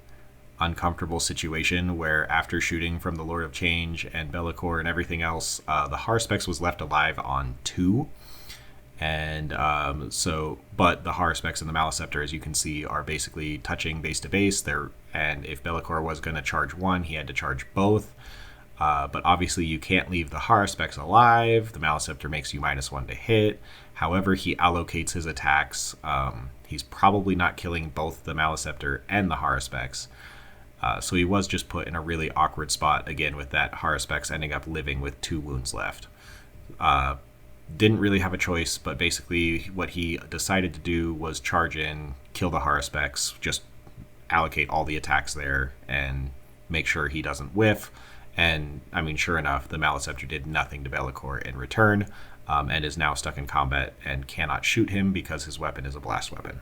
uncomfortable situation where after shooting from the Lord of Change and Be'lakor and everything else, the Harspex was left alive on 2. And but the Harspex and the Maliceptor, as you can see, are basically touching base to base there. And if Be'lakor was going to charge 1, he had to charge both. But obviously you can't leave the Harspex alive. The Maliceptor makes you -1 to hit. However, he allocates his attacks. He's probably not killing both the Maliceptor and the Harspex. So he was just put in a really awkward spot, again, with that Harspex ending up living with 2 wounds left. Didn't really have a choice, but basically what he decided to do was charge in, kill the Harspex, just allocate all the attacks there, and make sure he doesn't whiff. And, I mean, sure enough, the Maliceptor did nothing to Be'lakor in return, and is now stuck in combat and cannot shoot him because his weapon is a blast weapon.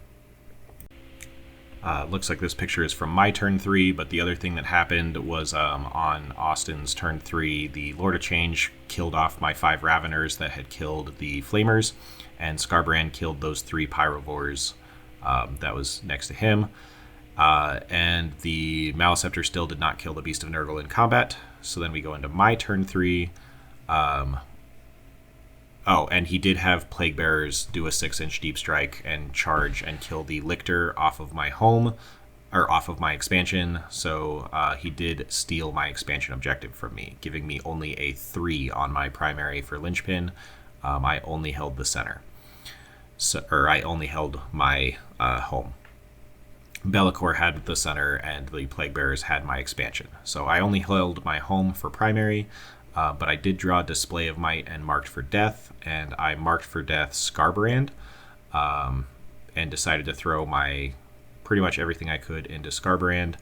Looks like this picture is from my turn 3, but the other thing that happened was on Austin's turn 3, the Lord of Change killed off my 5 Raveners that had killed the Flamers, and Skarbrand killed those 3 Pyrovores that was next to him. And the Maliceptor still did not kill the Beast of Nurgle in combat. So then we go into my turn 3. And he did have Plague Bearers do a 6-inch deep strike and charge and kill the Lictor off of my home, or off of my expansion. So he did steal my expansion objective from me, giving me only a 3 on my primary for Linchpin. I only held the center. I only held my home. Be'lakor had the center, and the Plague Bearers had my expansion. So I only held my home for primary, but I did draw Display of Might and marked for death, and I marked for death Skarbrand, and decided to throw pretty much everything I could into Skarbrand,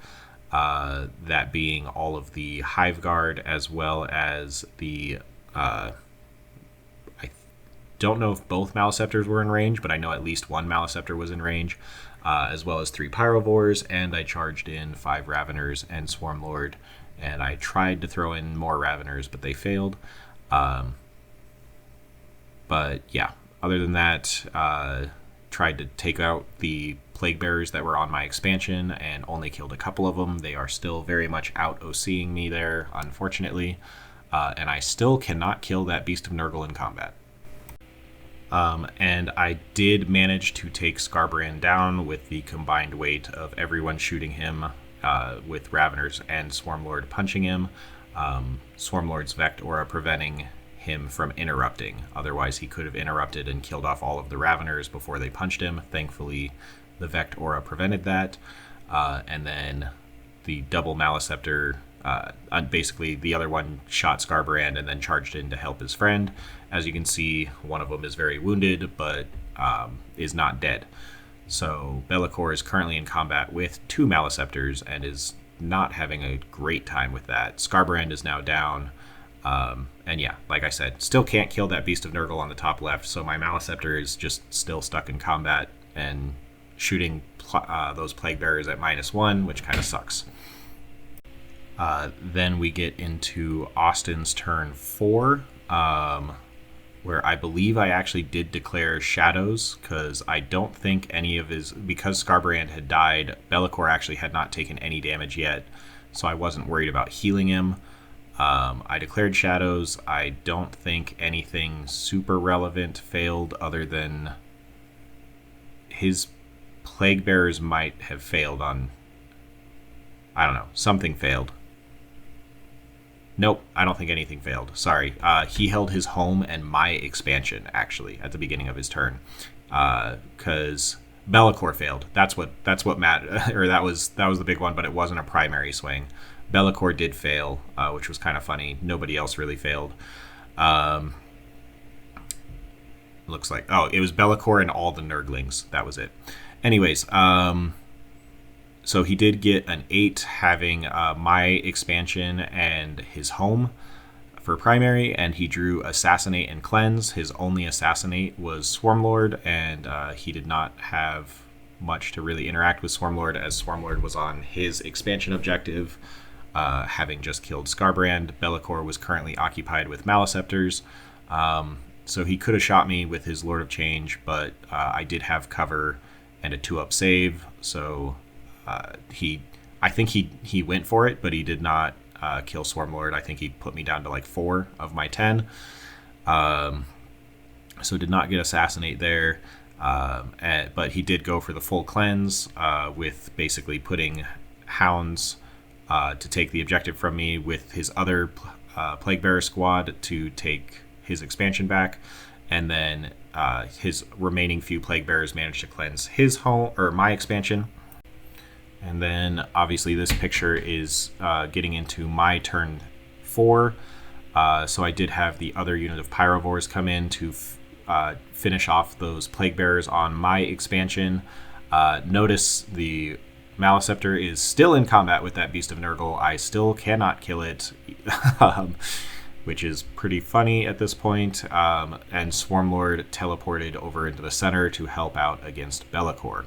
that being all of the Hive Guard, as well as the... I don't know if both Maliceptors were in range, but I know at least one Maliceptor was in range, as well as 3 Pyrovores, and I charged in 5 Raveners and Swarmlord, and I tried to throw in more Raveners, but they failed. But yeah, other than that, tried to take out the Plague Bearers that were on my expansion and only killed a couple of them. They are still very much out OCing me there, unfortunately, and I still cannot kill that Beast of Nurgle in combat. And I did manage to take Skarbrand down with the combined weight of everyone shooting him, with Raveners and Swarmlord punching him. Swarmlord's Vect Aura preventing him from interrupting. Otherwise, he could have interrupted and killed off all of the Raveners before they punched him. Thankfully, the Vect Aura prevented that. And then the double Maliceptor, basically the other one shot Skarbrand and then charged in to help his friend. As you can see, one of them is very wounded, but is not dead. So Be'lakor is currently in combat with 2 Maliceptors and is not having a great time with that. Skarbrand is now down. And yeah, like I said, still can't kill that Beast of Nurgle on the top left, so my Maliceptor is just still stuck in combat and shooting those Plague Bearers at -1, which kind of sucks. Then we get into Austin's turn 4, where I believe I actually did declare Shadows, because I don't think any of because Skarbrand had died, Be'lakor actually had not taken any damage yet, so I wasn't worried about healing him. I declared Shadows. I don't think anything super relevant failed other than his Plague Bearers might have failed on... I don't know. Something failed. Nope, I don't think anything failed. Sorry. He held his home and my expansion, actually, at the beginning of his turn. Because Be'lakor failed. That's what Matt... or that was the big one, but it wasn't a primary swing. Be'lakor did fail, which was kind of funny. Nobody else really failed. Looks like... Oh, it was Be'lakor and all the Nurglings. That was it. Anyways, so he did get an 8, having my expansion and his home for primary, and he drew Assassinate and Cleanse. His only Assassinate was Swarmlord, and he did not have much to really interact with Swarmlord, as Swarmlord was on his expansion objective, having just killed Skarbrand. Be'lakor was currently occupied with Maliceptors, so he could have shot me with his Lord of Change, but I did have cover and a 2-up save, so I think he went for it, but he did not kill Swarmlord. I think he put me down to like 4 of my 10, so did not get Assassinate there, but he did go for the full cleanse, with basically putting Hounds to take the objective from me, with his other Plague Bearer squad to take his expansion back, and then his remaining few Plague Bearers managed to cleanse his home, or my expansion. And then obviously this picture is getting into my turn 4, so I did have the other unit of Pyrovores come in to finish off those Plague Bearers on my expansion. Notice the Maliceptor is still in combat with that Beast of Nurgle. I still cannot kill it, which is pretty funny at this point. And Swarmlord teleported over into the center to help out against Be'lakor.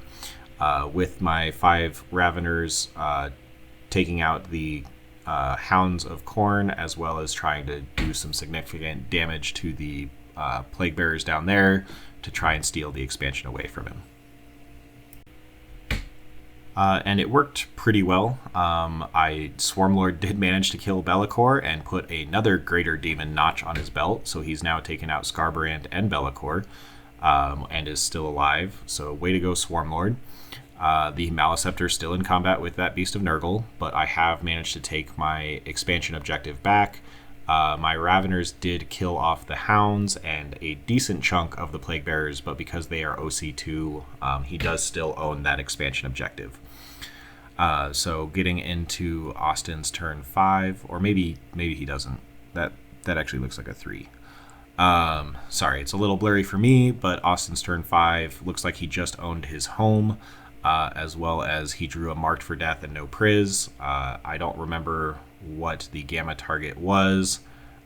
With my 5 Raveners taking out the Hounds of Khorne, as well as trying to do some significant damage to the Plague Bearers down there to try and steal the expansion away from him. And it worked pretty well. Swarmlord did manage to kill Be'lakor and put another Greater Demon notch on his belt, so he's now taken out Skarbrand and Be'lakor, and is still alive. So way to go, Swarmlord. The Maliceptor still in combat with that Beast of Nurgle, but I have managed to take my expansion objective back. My Raveners did kill off the Hounds and a decent chunk of the Plague Bearers, but because they are OC2, he does still own that expansion objective. So getting into Austin's turn 5, or maybe he doesn't. That actually looks like a 3. Sorry, it's a little blurry for me, but Austin's turn 5 looks like he just owned his home, as well as he drew a Marked for Death and no Priz. I don't remember what the Gamma target was.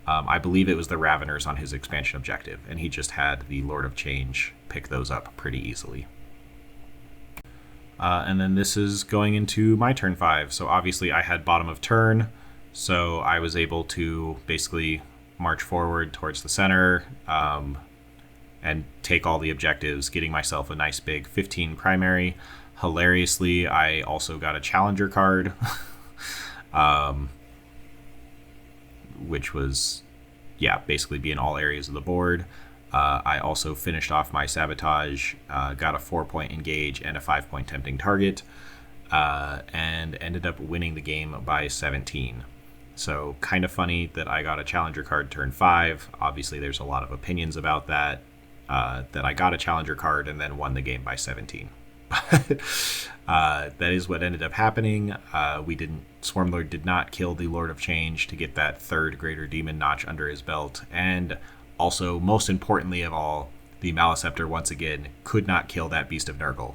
I believe it was the Raveners on his expansion objective, and he just had the Lord of Change pick those up pretty easily. And then this is going into my turn 5. So obviously I had bottom of turn, so I was able to basically march forward towards the center and take all the objectives, getting myself a nice big 15 primary. Hilariously, I also got a Challenger card, which was, basically be in all areas of the board. I also finished off my Sabotage, got a 4-point Engage and a 5-point Tempting Target, and ended up winning the game by 17. So kind of funny that I got a Challenger card turn 5. Obviously, there's a lot of opinions about that, that I got a Challenger card and then won the game by 17. That is what ended up happening. Swarmlord did not kill the Lord of Change to get that 3rd Greater Demon notch under his belt, and also, most importantly of all, the Maliceptor once again could not kill that Beast of Nurgle.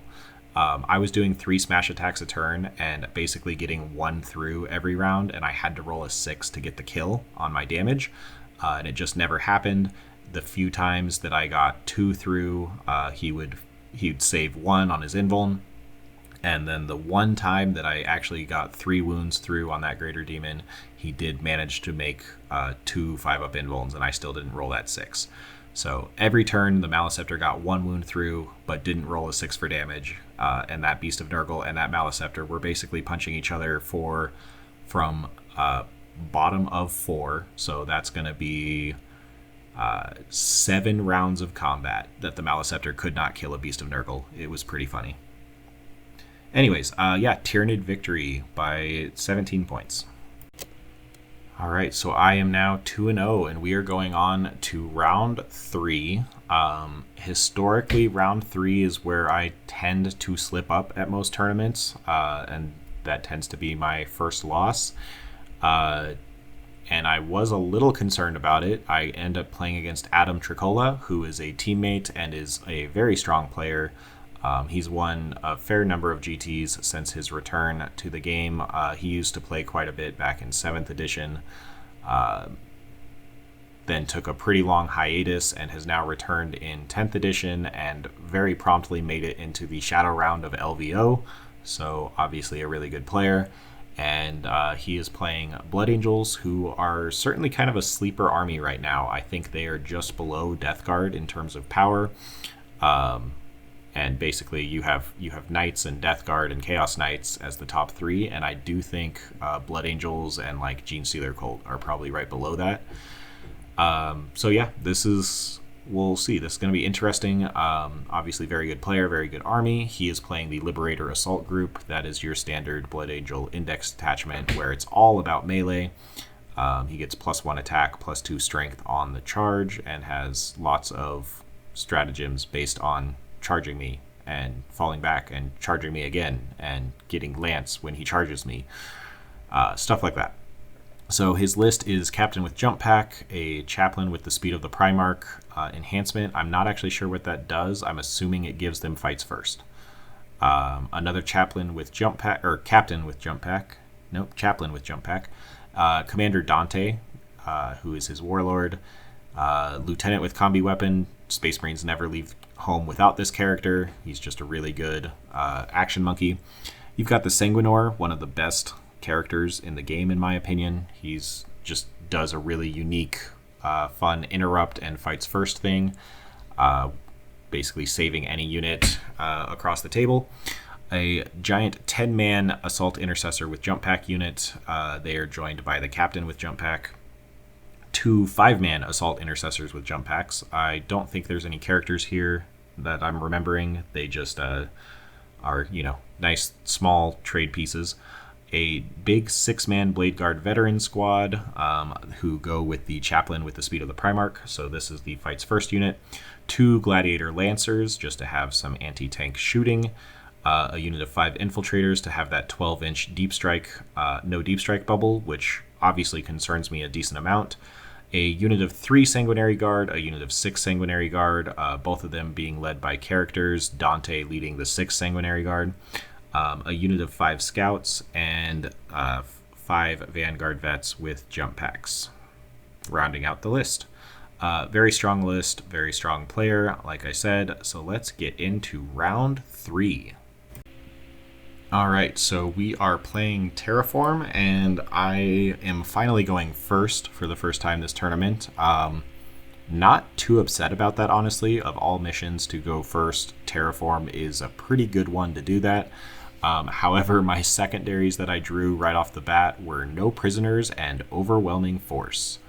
I was doing 3 smash attacks a turn and basically getting 1 through every round, and I had to roll a 6 to get the kill on my damage, and it just never happened. The few times that I got 2 through, he'd save 1 on his invuln, and then the one time that I actually got 3 wounds through on that Greater Demon, he did manage to make 2 5-up invulns, and I still didn't roll that 6. So every turn, the Maliceptor got 1 wound through, but didn't roll a 6 for damage, and that Beast of Nurgle and that Maliceptor were basically punching each other from bottom of 4, so that's going to be 7 rounds of combat that the Maliceptor could not kill a Beast of Nurgle. It was pretty funny. Anyways, yeah, Tyranid victory by 17 points. All right, so I am now 2-0, and we are going on to round 3. Historically, round 3 is where I tend to slip up at most tournaments, and that tends to be my first loss. And I was a little concerned about it. I end up playing against Adam Tricola, who is a teammate and is a very strong player. He's won a fair number of GTs since his return to the game. He used to play quite a bit back in 7th edition, then took a pretty long hiatus and has now returned in 10th edition and very promptly made it into the shadow round of LVO. So obviously a really good player. And he is playing Blood Angels, who are certainly kind of a sleeper army right now. I think they are just below Death Guard in terms of power. And basically, you have Knights and Death Guard and Chaos Knights as the top 3, and I do think Blood Angels and like Gene Stealer Cult are probably right below that. So yeah, we'll see. This is going to be interesting. Obviously, very good player, very good army. He is playing the Liberator Assault group. That is your standard Blood Angel index detachment, where it's all about melee. He gets +1 attack, +2 strength on the charge, and has lots of stratagems based on charging me and falling back and charging me again and getting lance when he charges me, stuff like that. So his list is Captain with Jump Pack, a Chaplain with the Speed of the Primarch enhancement. I'm not actually sure what that does. I'm assuming it gives them fights first. Another Chaplain with Jump Pack, or Captain with Jump Pack. Nope, Chaplain with Jump Pack. Commander Dante, who is his Warlord. Lieutenant with Combi Weapon. Space Marines never leave home without this character. He's just a really good action monkey. You've got the Sanguinor, one of the best characters in the game, in my opinion. He's just does a really unique, fun interrupt and fights first thing, basically saving any unit across the table. A giant 10-man Assault Intercessor with Jump Pack unit. They are joined by the Captain with Jump Pack. 2 5-man Assault Intercessors with Jump Packs. I don't think there's any characters here that I'm remembering. They just are, nice small trade pieces. A big 6-man Blade Guard Veteran squad who go with the Chaplain with the Speed of the Primarch. So this is the Fights First unit. 2 Gladiator Lancers just to have some anti-tank shooting. A unit of 5 Infiltrators to have that 12-inch deep strike, no deep strike bubble, which obviously concerns me a decent amount. A unit of 3 Sanguinary Guard, a unit of 6 Sanguinary Guard, both of them being led by characters, Dante leading the 6 Sanguinary Guard, a unit of 5 Scouts, and 5 Vanguard Vets with Jump Packs, rounding out the list. Very strong list, very strong player, like I said, so let's get into round 3. Alright, so we are playing Terraform, and I am finally going first for the first time this tournament. Not too upset about that, honestly. Of all missions to go first, Terraform is a pretty good one to do that. However, my secondaries that I drew right off the bat were no prisoners and overwhelming force.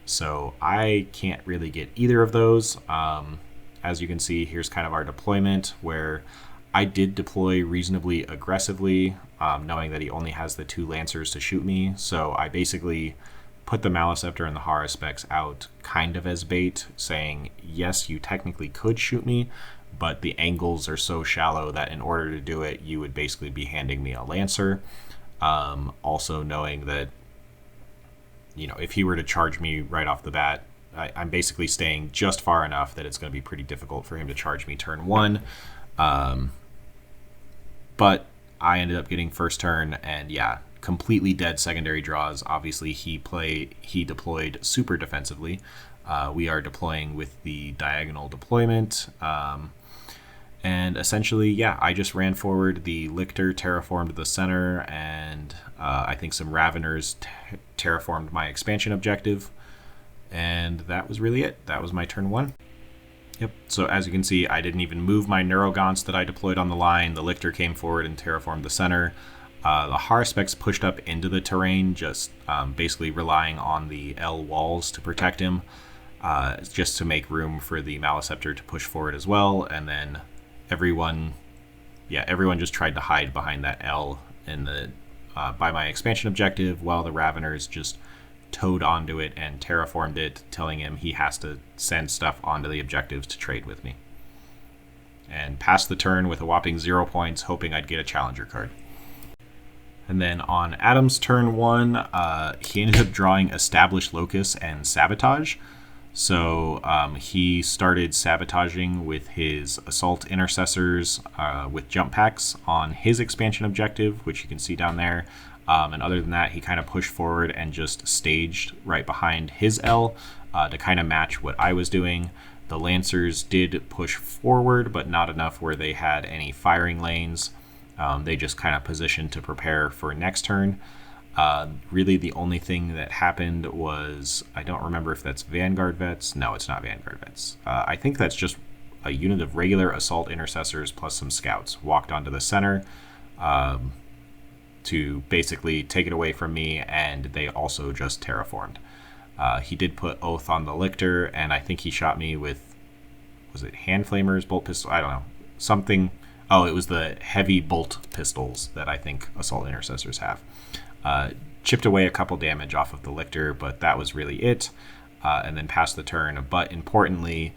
So I can't really get either of those. As you can see, here's kind of our deployment, where I did deploy reasonably aggressively, knowing that he only has the 2 Lancers to shoot me. So I basically put the Maleceptor and the Haruspex out kind of as bait, saying, yes, you technically could shoot me, but the angles are so shallow that in order to do it, you would basically be handing me a Lancer. Also knowing that, if he were to charge me right off the bat, I'm basically staying just far enough that it's going to be pretty difficult for him to charge me turn 1. But I ended up getting first turn, and yeah, completely dead secondary draws. Obviously, he deployed super defensively. We are deploying with the diagonal deployment. And essentially, yeah, I just ran forward. The Lictor terraformed the center, and I think some Raveners terraformed my expansion objective. And that was really it. That was my turn 1. Yep, so as you can see, I didn't even move my Neurogaunts that I deployed on the line. The Lictor came forward and terraformed the center. The Haruspex pushed up into the terrain, just basically relying on the L walls to protect him, just to make room for the Maleceptor to push forward as well. And then everyone yeah, everyone just tried to hide behind that L in the by my expansion objective, while the Raveners just towed onto it and terraformed it, telling him he has to send stuff onto the objectives to trade with me. And passed the turn with a whopping 0 points, hoping I'd get a challenger card. And then on Adam's turn 1, he ended up drawing Established Locus and Sabotage. So he started sabotaging with his Assault Intercessors with jump packs on his expansion objective, which you can see down there. And other than that, he kind of pushed forward and just staged right behind his L to kind of match what I was doing. The Lancers did push forward, but not enough where they had any firing lanes. They just kind of positioned to prepare for next turn. Really, the only thing that happened was, I don't remember if that's Vanguard Vets. No, it's not Vanguard Vets. I think that's just a unit of regular Assault Intercessors plus some Scouts walked onto the center to basically take it away from me, and they also just terraformed. He did put Oath on the Lictor, and I think he shot me with, was it hand flamers, bolt pistol? I don't know. Something. Oh, it was the heavy bolt pistols that I think Assault Intercessors have. Chipped away a couple damage off of the Lictor, but that was really it. And then passed the turn. But importantly,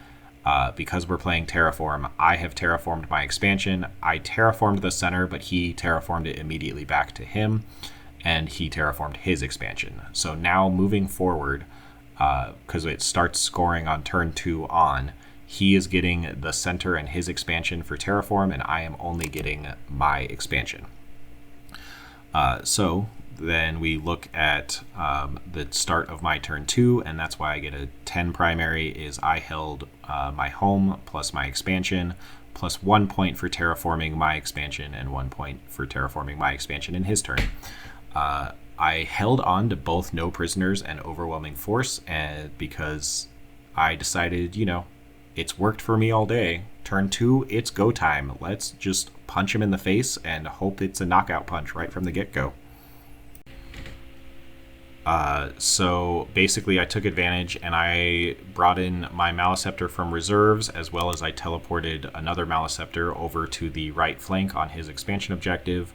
because we're playing Terraform, I have terraformed my expansion. I terraformed the center, but he terraformed it immediately back to him, and he terraformed his expansion. So now moving forward, because it starts scoring on turn 2 on, he is getting the center and his expansion for Terraform, and I am only getting my expansion. So then we look at the start of my turn 2, and that's why I get a 10 primary, is I held my home plus my expansion, plus 1 point for terraforming my expansion, and 1 point for terraforming my expansion in his turn. I held on to both No Prisoners and Overwhelming Force, and because I decided, it's worked for me all day. Turn 2, it's go time. Let's just punch him in the face and hope it's a knockout punch right from the get-go. So basically I took advantage and I brought in my Maleceptor from reserves, as well as I teleported another Maleceptor over to the right flank on his expansion objective,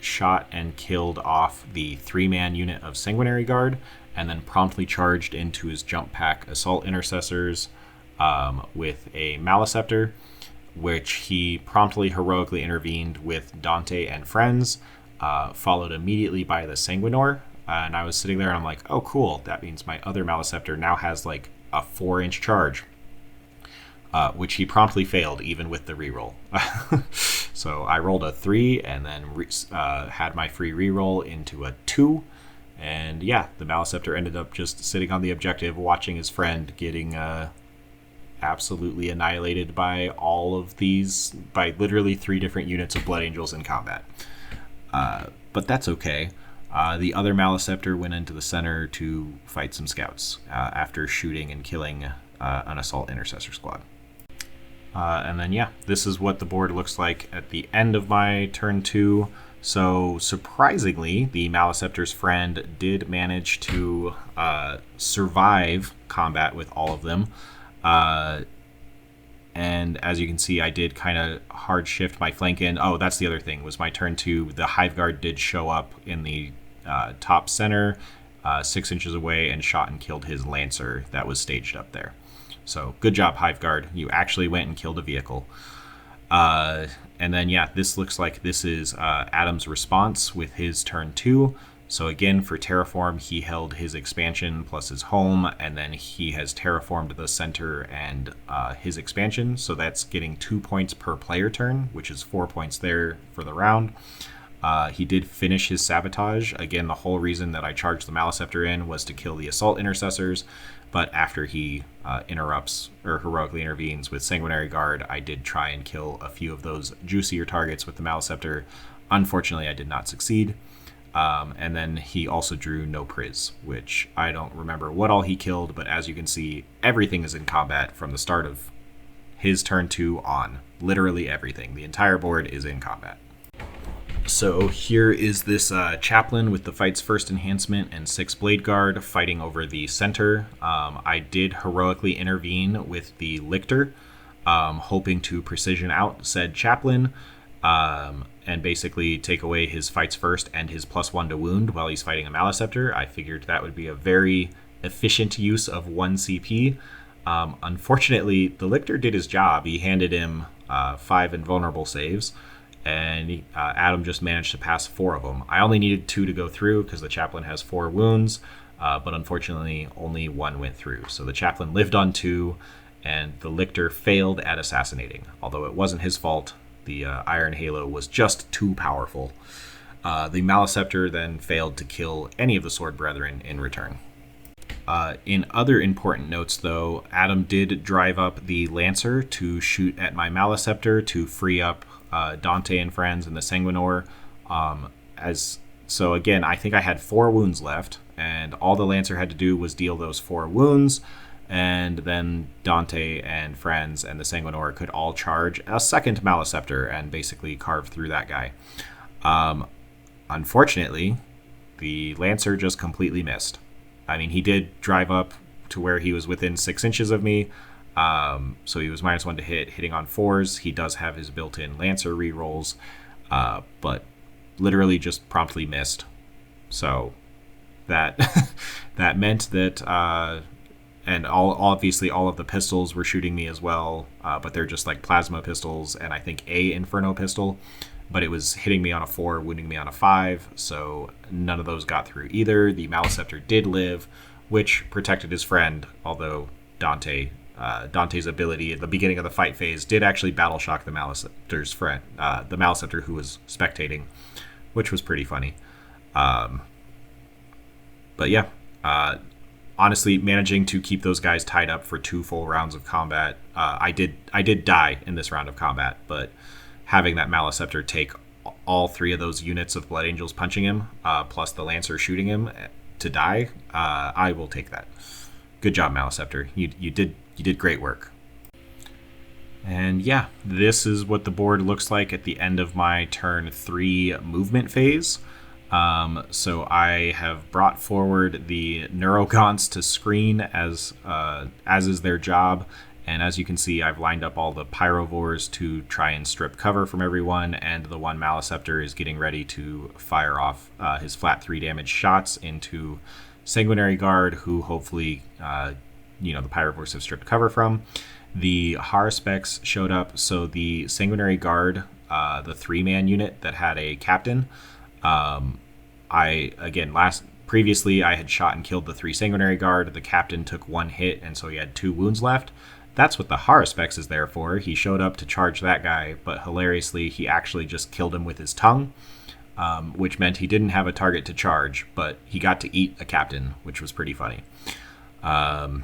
shot and killed off the 3-man unit of Sanguinary Guard, and then promptly charged into his jump pack Assault Intercessors with a Maleceptor, which he promptly heroically intervened with Dante and friends, followed immediately by the Sanguinor. And I was sitting there and I'm like, oh cool, that means my other Maleceptor now has like a 4-inch charge, which he promptly failed even with the reroll. So I rolled a 3 and then had my free reroll into a 2. And yeah, the Maleceptor ended up just sitting on the objective watching his friend getting absolutely annihilated by by literally 3 different units of Blood Angels in combat. But that's okay. The other Maleceptor went into the center to fight some Scouts after shooting and killing an Assault Intercessor squad. And then yeah, this is what the board looks like at the end of my turn 2. So surprisingly, the Maleceptor's friend did manage to survive combat with all of them. And as you can see, I did kind of hard shift my flank in. Oh, that's the other thing, was my turn 2. The Hive Guard did show up in the top center, 6 inches away, and shot and killed his Lancer that was staged up there. So good job, Hive Guard. You actually went and killed a vehicle. And then, yeah, this looks like this is Adam's response with his turn 2. So again, for Terraform, he held his expansion plus his home, and then he has terraformed the center and his expansion. So that's getting 2 points per player turn, which is 4 points there for the round. He did finish his sabotage. Again, the whole reason that I charged the Maleceptor in was to kill the Assault Intercessors, but after he interrupts or heroically intervenes with Sanguinary Guard, I did try and kill a few of those juicier targets with the Maleceptor. Unfortunately, I did not succeed. And then he also drew No Priz, which I don't remember what all he killed, but as you can see, everything is in combat from the start of his turn 2 on. Literally everything. The entire board is in combat. So here is this Chaplain with the Fight's First Enhancement and 6 Blade Guard fighting over the center. I did heroically intervene with the Lictor, hoping to precision out said Chaplain. and basically take away his fights first and his +1 to wound while he's fighting a Maliceptor. I figured that would be a very efficient use of 1 CP. Unfortunately, the Lictor did his job. He handed him 5 invulnerable saves, and Adam just managed to pass 4 of them. I only needed 2 to go through because the Chaplain has 4 wounds, but unfortunately only 1 went through. So the Chaplain lived on 2, and the Lictor failed at assassinating. Although it wasn't his fault, the Iron Halo was just too powerful. The Maliceptor then failed to kill any of the Sword Brethren in return. In other important notes, though, Adam did drive up the Lancer to shoot at my Maliceptor to free up Dante and friends and the Sanguinor. So again, I think I had 4 wounds left, and all the Lancer had to do was deal those 4 wounds, and then Dante and friends and the Sanguinor could all charge a second Maliceptor and basically carve through that guy. Unfortunately, the Lancer just completely missed. I mean, he did drive up to where he was within 6 inches of me, so he was -1 to hit, hitting on 4s. He does have his built-in Lancer rerolls, but literally just promptly missed. So that that meant that, and obviously all of the pistols were shooting me as well, but they're just like plasma pistols and I think a Inferno pistol. But it was hitting me on a 4, wounding me on a 5, so none of those got through either. The Maliceptor did live, which protected his friend, although Dante's ability at the beginning of the fight phase did actually battle shock the Maliceptor's friend, the Maliceptor who was spectating, which was pretty funny. But yeah, honestly, managing to keep those guys tied up for 2 full rounds of combat, I did die in this round of combat, but having that Maliceptor take all 3 of those units of Blood Angels punching him, plus the Lancer shooting him to die, I will take that. Good job, Maliceptor. You did great work. And yeah, this is what the board looks like at the end of my turn 3 movement phase. So I have brought forward the Neurogaunts to screen as is their job. And as you can see, I've lined up all the Pyrovores to try and strip cover from everyone, and the one Maliceptor is getting ready to fire off his flat 3 damage shots into Sanguinary Guard, who hopefully, the Pyrovores have stripped cover from. The Haruspecs showed up, so the Sanguinary Guard, the 3-man unit that had a captain, previously I had shot and killed the 3 Sanguinary Guard. The captain took 1 hit, and so he had 2 wounds left. That's what the Haruspecs is there for. He showed up to charge that guy, but hilariously, he actually just killed him with his tongue, which meant he didn't have a target to charge, but he got to eat a captain, which was pretty funny. And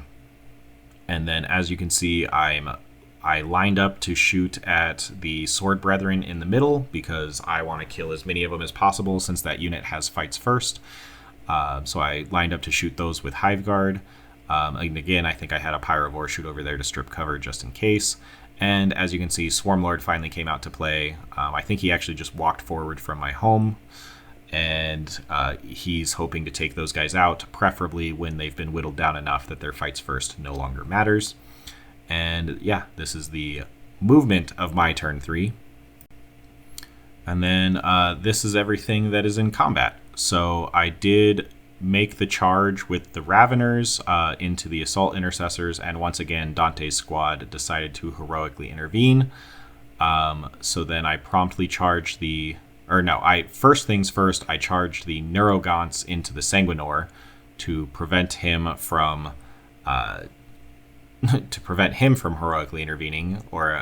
then, as you can see, I lined up to shoot at the Sword Brethren in the middle because I want to kill as many of them as possible since that unit has fights first. So I lined up to shoot those with Hive Guard. And again, I think I had a Pyrovore shoot over there to strip cover just in case. And as you can see, Swarmlord finally came out to play. I think he actually just walked forward from my home, and he's hoping to take those guys out, preferably when they've been whittled down enough that their fights first no longer matters. And yeah, this is the movement of my turn 3. And then this is everything that is in combat. So I did make the charge with the Raveners into the Assault Intercessors, and once again, Dante's squad decided to heroically intervene. So then I promptly charged first things first, I charged the Neurogaunts into the Sanguinor to prevent him from heroically intervening or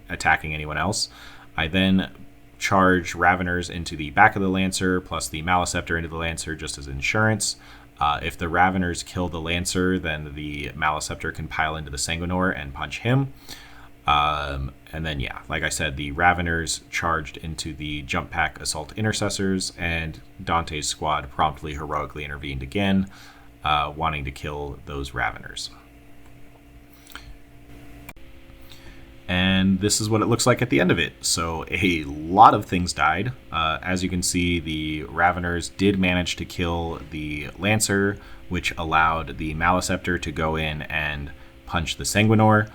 attacking anyone else. I then charge Raveners into the back of the Lancer, plus the Maliceptor into the Lancer just as insurance. If the Raveners kill the Lancer, then the Maliceptor can pile into the Sanguinor and punch him. And then, yeah, like I said, the Raveners charged into the Jump Pack Assault Intercessors, and Dante's squad promptly heroically intervened again, wanting to kill those Raveners. And this is what it looks like at the end of it. So a lot of things died. As you can see, the Raveners did manage to kill the Lancer, which allowed the Maliceptor to go in and punch the Sanguinor.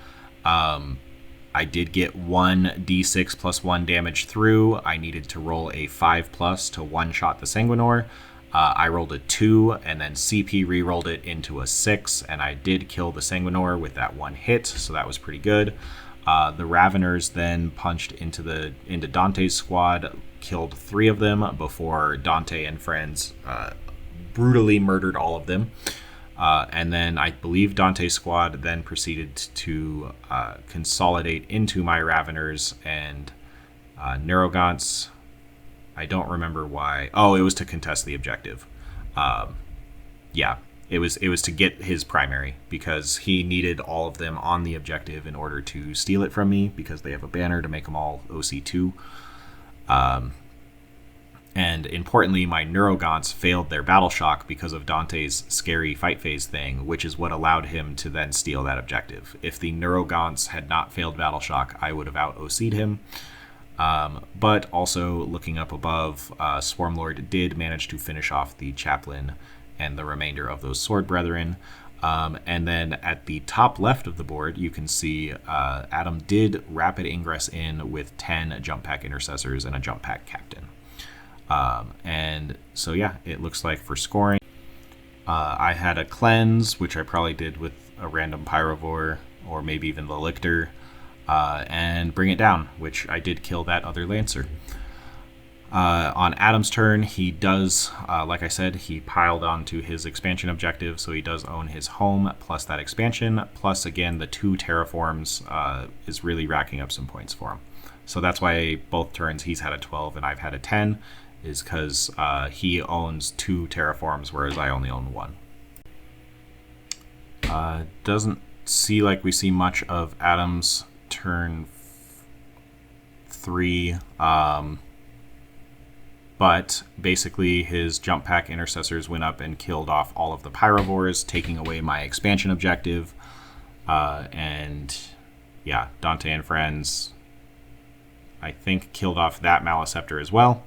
I did get 1d6 plus 1 damage through. I needed to roll a 5 plus to one-shot the Sanguinor. I rolled a 2, and then CP re-rolled it into a 6, and I did kill the Sanguinor with that one hit, so that was pretty good. The Raveners then punched into Dante's squad, killed 3 of them before Dante and friends brutally murdered all of them. And then I believe Dante's squad then proceeded to consolidate into my Raveners and Neurogants. I don't remember why. Oh, it was to contest the objective. Yeah, it was to get his primary because he needed all of them on the objective in order to steal it from me because they have a banner to make them all OC2. And importantly, my Neurogants failed their battle shock because of Dante's scary fight phase thing, which is what allowed him to then steal that objective. If the Neurogants had not failed battle shock, I would have out-OC'd him. But also, looking up above, Swarmlord did manage to finish off the Chaplain and the remainder of those Sword Brethren. And then at the top left of the board, you can see Adam did rapid ingress in with 10 jump pack intercessors and a jump pack captain. And so, yeah, it looks like for scoring, I had a cleanse, which I probably did with a random Pyrovore or maybe even the Lictor, and bring it down, which I did kill that other Lancer. On Adam's turn, he does, like I said, he piled onto his expansion objective, so he does own his home plus that expansion, plus again the 2 terraforms is really racking up some points for him. So that's why both turns he's had a 12 and I've had a 10, is because he owns 2 terraforms, whereas I only own 1. Doesn't see like we see much of Adam's turn 3, but basically his jump pack intercessors went up and killed off all of the Pyrovores, taking away my expansion objective, and yeah, Dante and friends, I think, killed off that Maliceptor as well.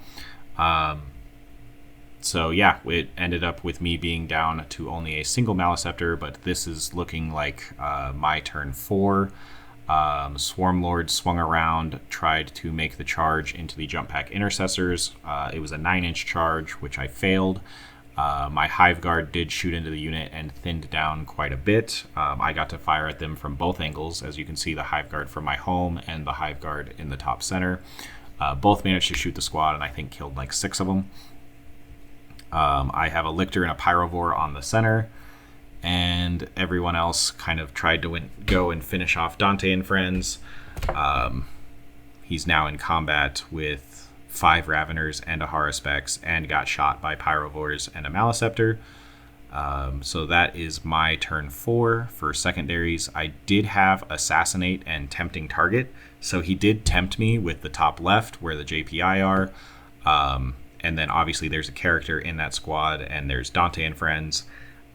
So yeah, it ended up with me being down to only a single Maliceptor, but this is looking like my turn 4. Swarmlord swung around, tried to make the charge into the jump pack intercessors. It was a 9-inch charge, which I failed. My Hive Guard did shoot into the unit and thinned down quite a bit. I got to fire at them from both angles, as you can see the Hive Guard from my home and the Hive Guard in the top center. Both managed to shoot the squad and I think killed like 6 of them. I have a Lictor and a Pyrovore on the center, and everyone else kind of tried to go and finish off Dante and friends. He's now in combat with 5 Raveners and a Haruspex and got shot by Pyrovores and a Maliceptor. So that is my turn 4 for secondaries. I did have Assassinate and Tempting Target, so he did tempt me with the top left where the JPI are. And then obviously there's a character in that squad, and there's Dante and friends.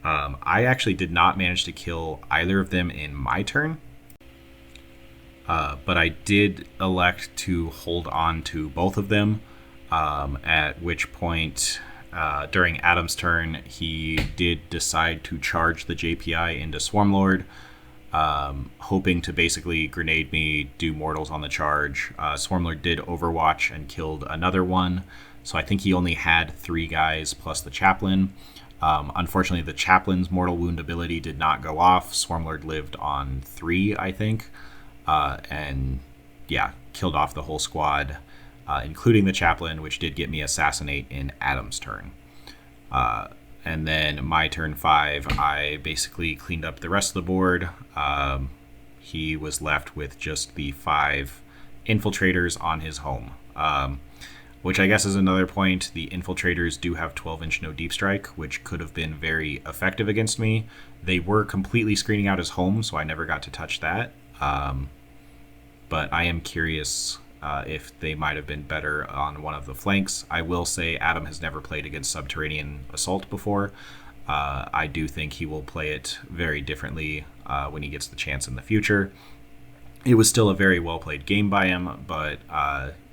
I actually did not manage to kill either of them in my turn, but I did elect to hold on to both of them, at which point during Adam's turn he did decide to charge the JPI into Swarmlord, hoping to basically grenade me, do mortals on the charge. Swarmlord did overwatch and killed another one, so I think he only had 3 guys plus the Chaplain. Unfortunately, the Chaplain's mortal wound ability did not go off. Swarmlord lived on 3, I think, and yeah, killed off the whole squad, including the Chaplain, which did get me Assassinate in Adam's turn. And then my turn 5, I basically cleaned up the rest of the board. He was left with just the 5 infiltrators on his home, which I guess is another point. The infiltrators do have 12-inch no deep strike, which could have been very effective against me. They were completely screening out his home, so I never got to touch that. But I am curious if they might have been better on one of the flanks. I will say Adam has never played against Subterranean Assault before. I do think he will play it very differently when he gets the chance in the future. It was still a very well-played game by him, but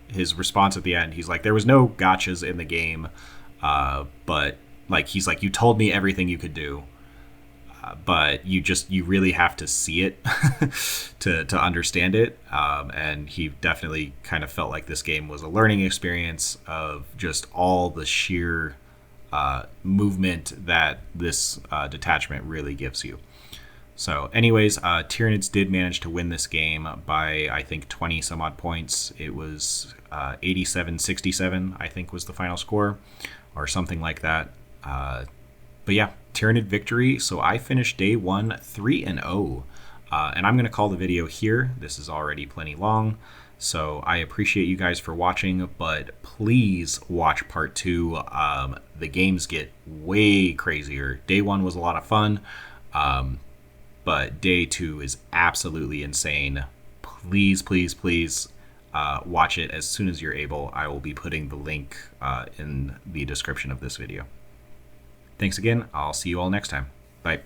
his response at the end, he's like, there was no gotchas in the game, but like he's like, you told me everything you could do. but you really have to see it to understand it. And he definitely kind of felt like this game was a learning experience of just all the sheer movement that this detachment really gives you. So anyways, Tyranids did manage to win this game by, I think, 20 some odd points. It was 87-67, I think, was the final score, or something like that. But yeah, Tyranid victory. So I finished day 1 3-0. And I'm going to call the video here. This is already plenty long. So I appreciate you guys for watching, but please watch part 2. The games get way crazier. Day 1 was a lot of fun. But day 2 is absolutely insane. Please, please, please watch it as soon as you're able. I will be putting the link in the description of this video. Thanks again. I'll see you all next time. Bye.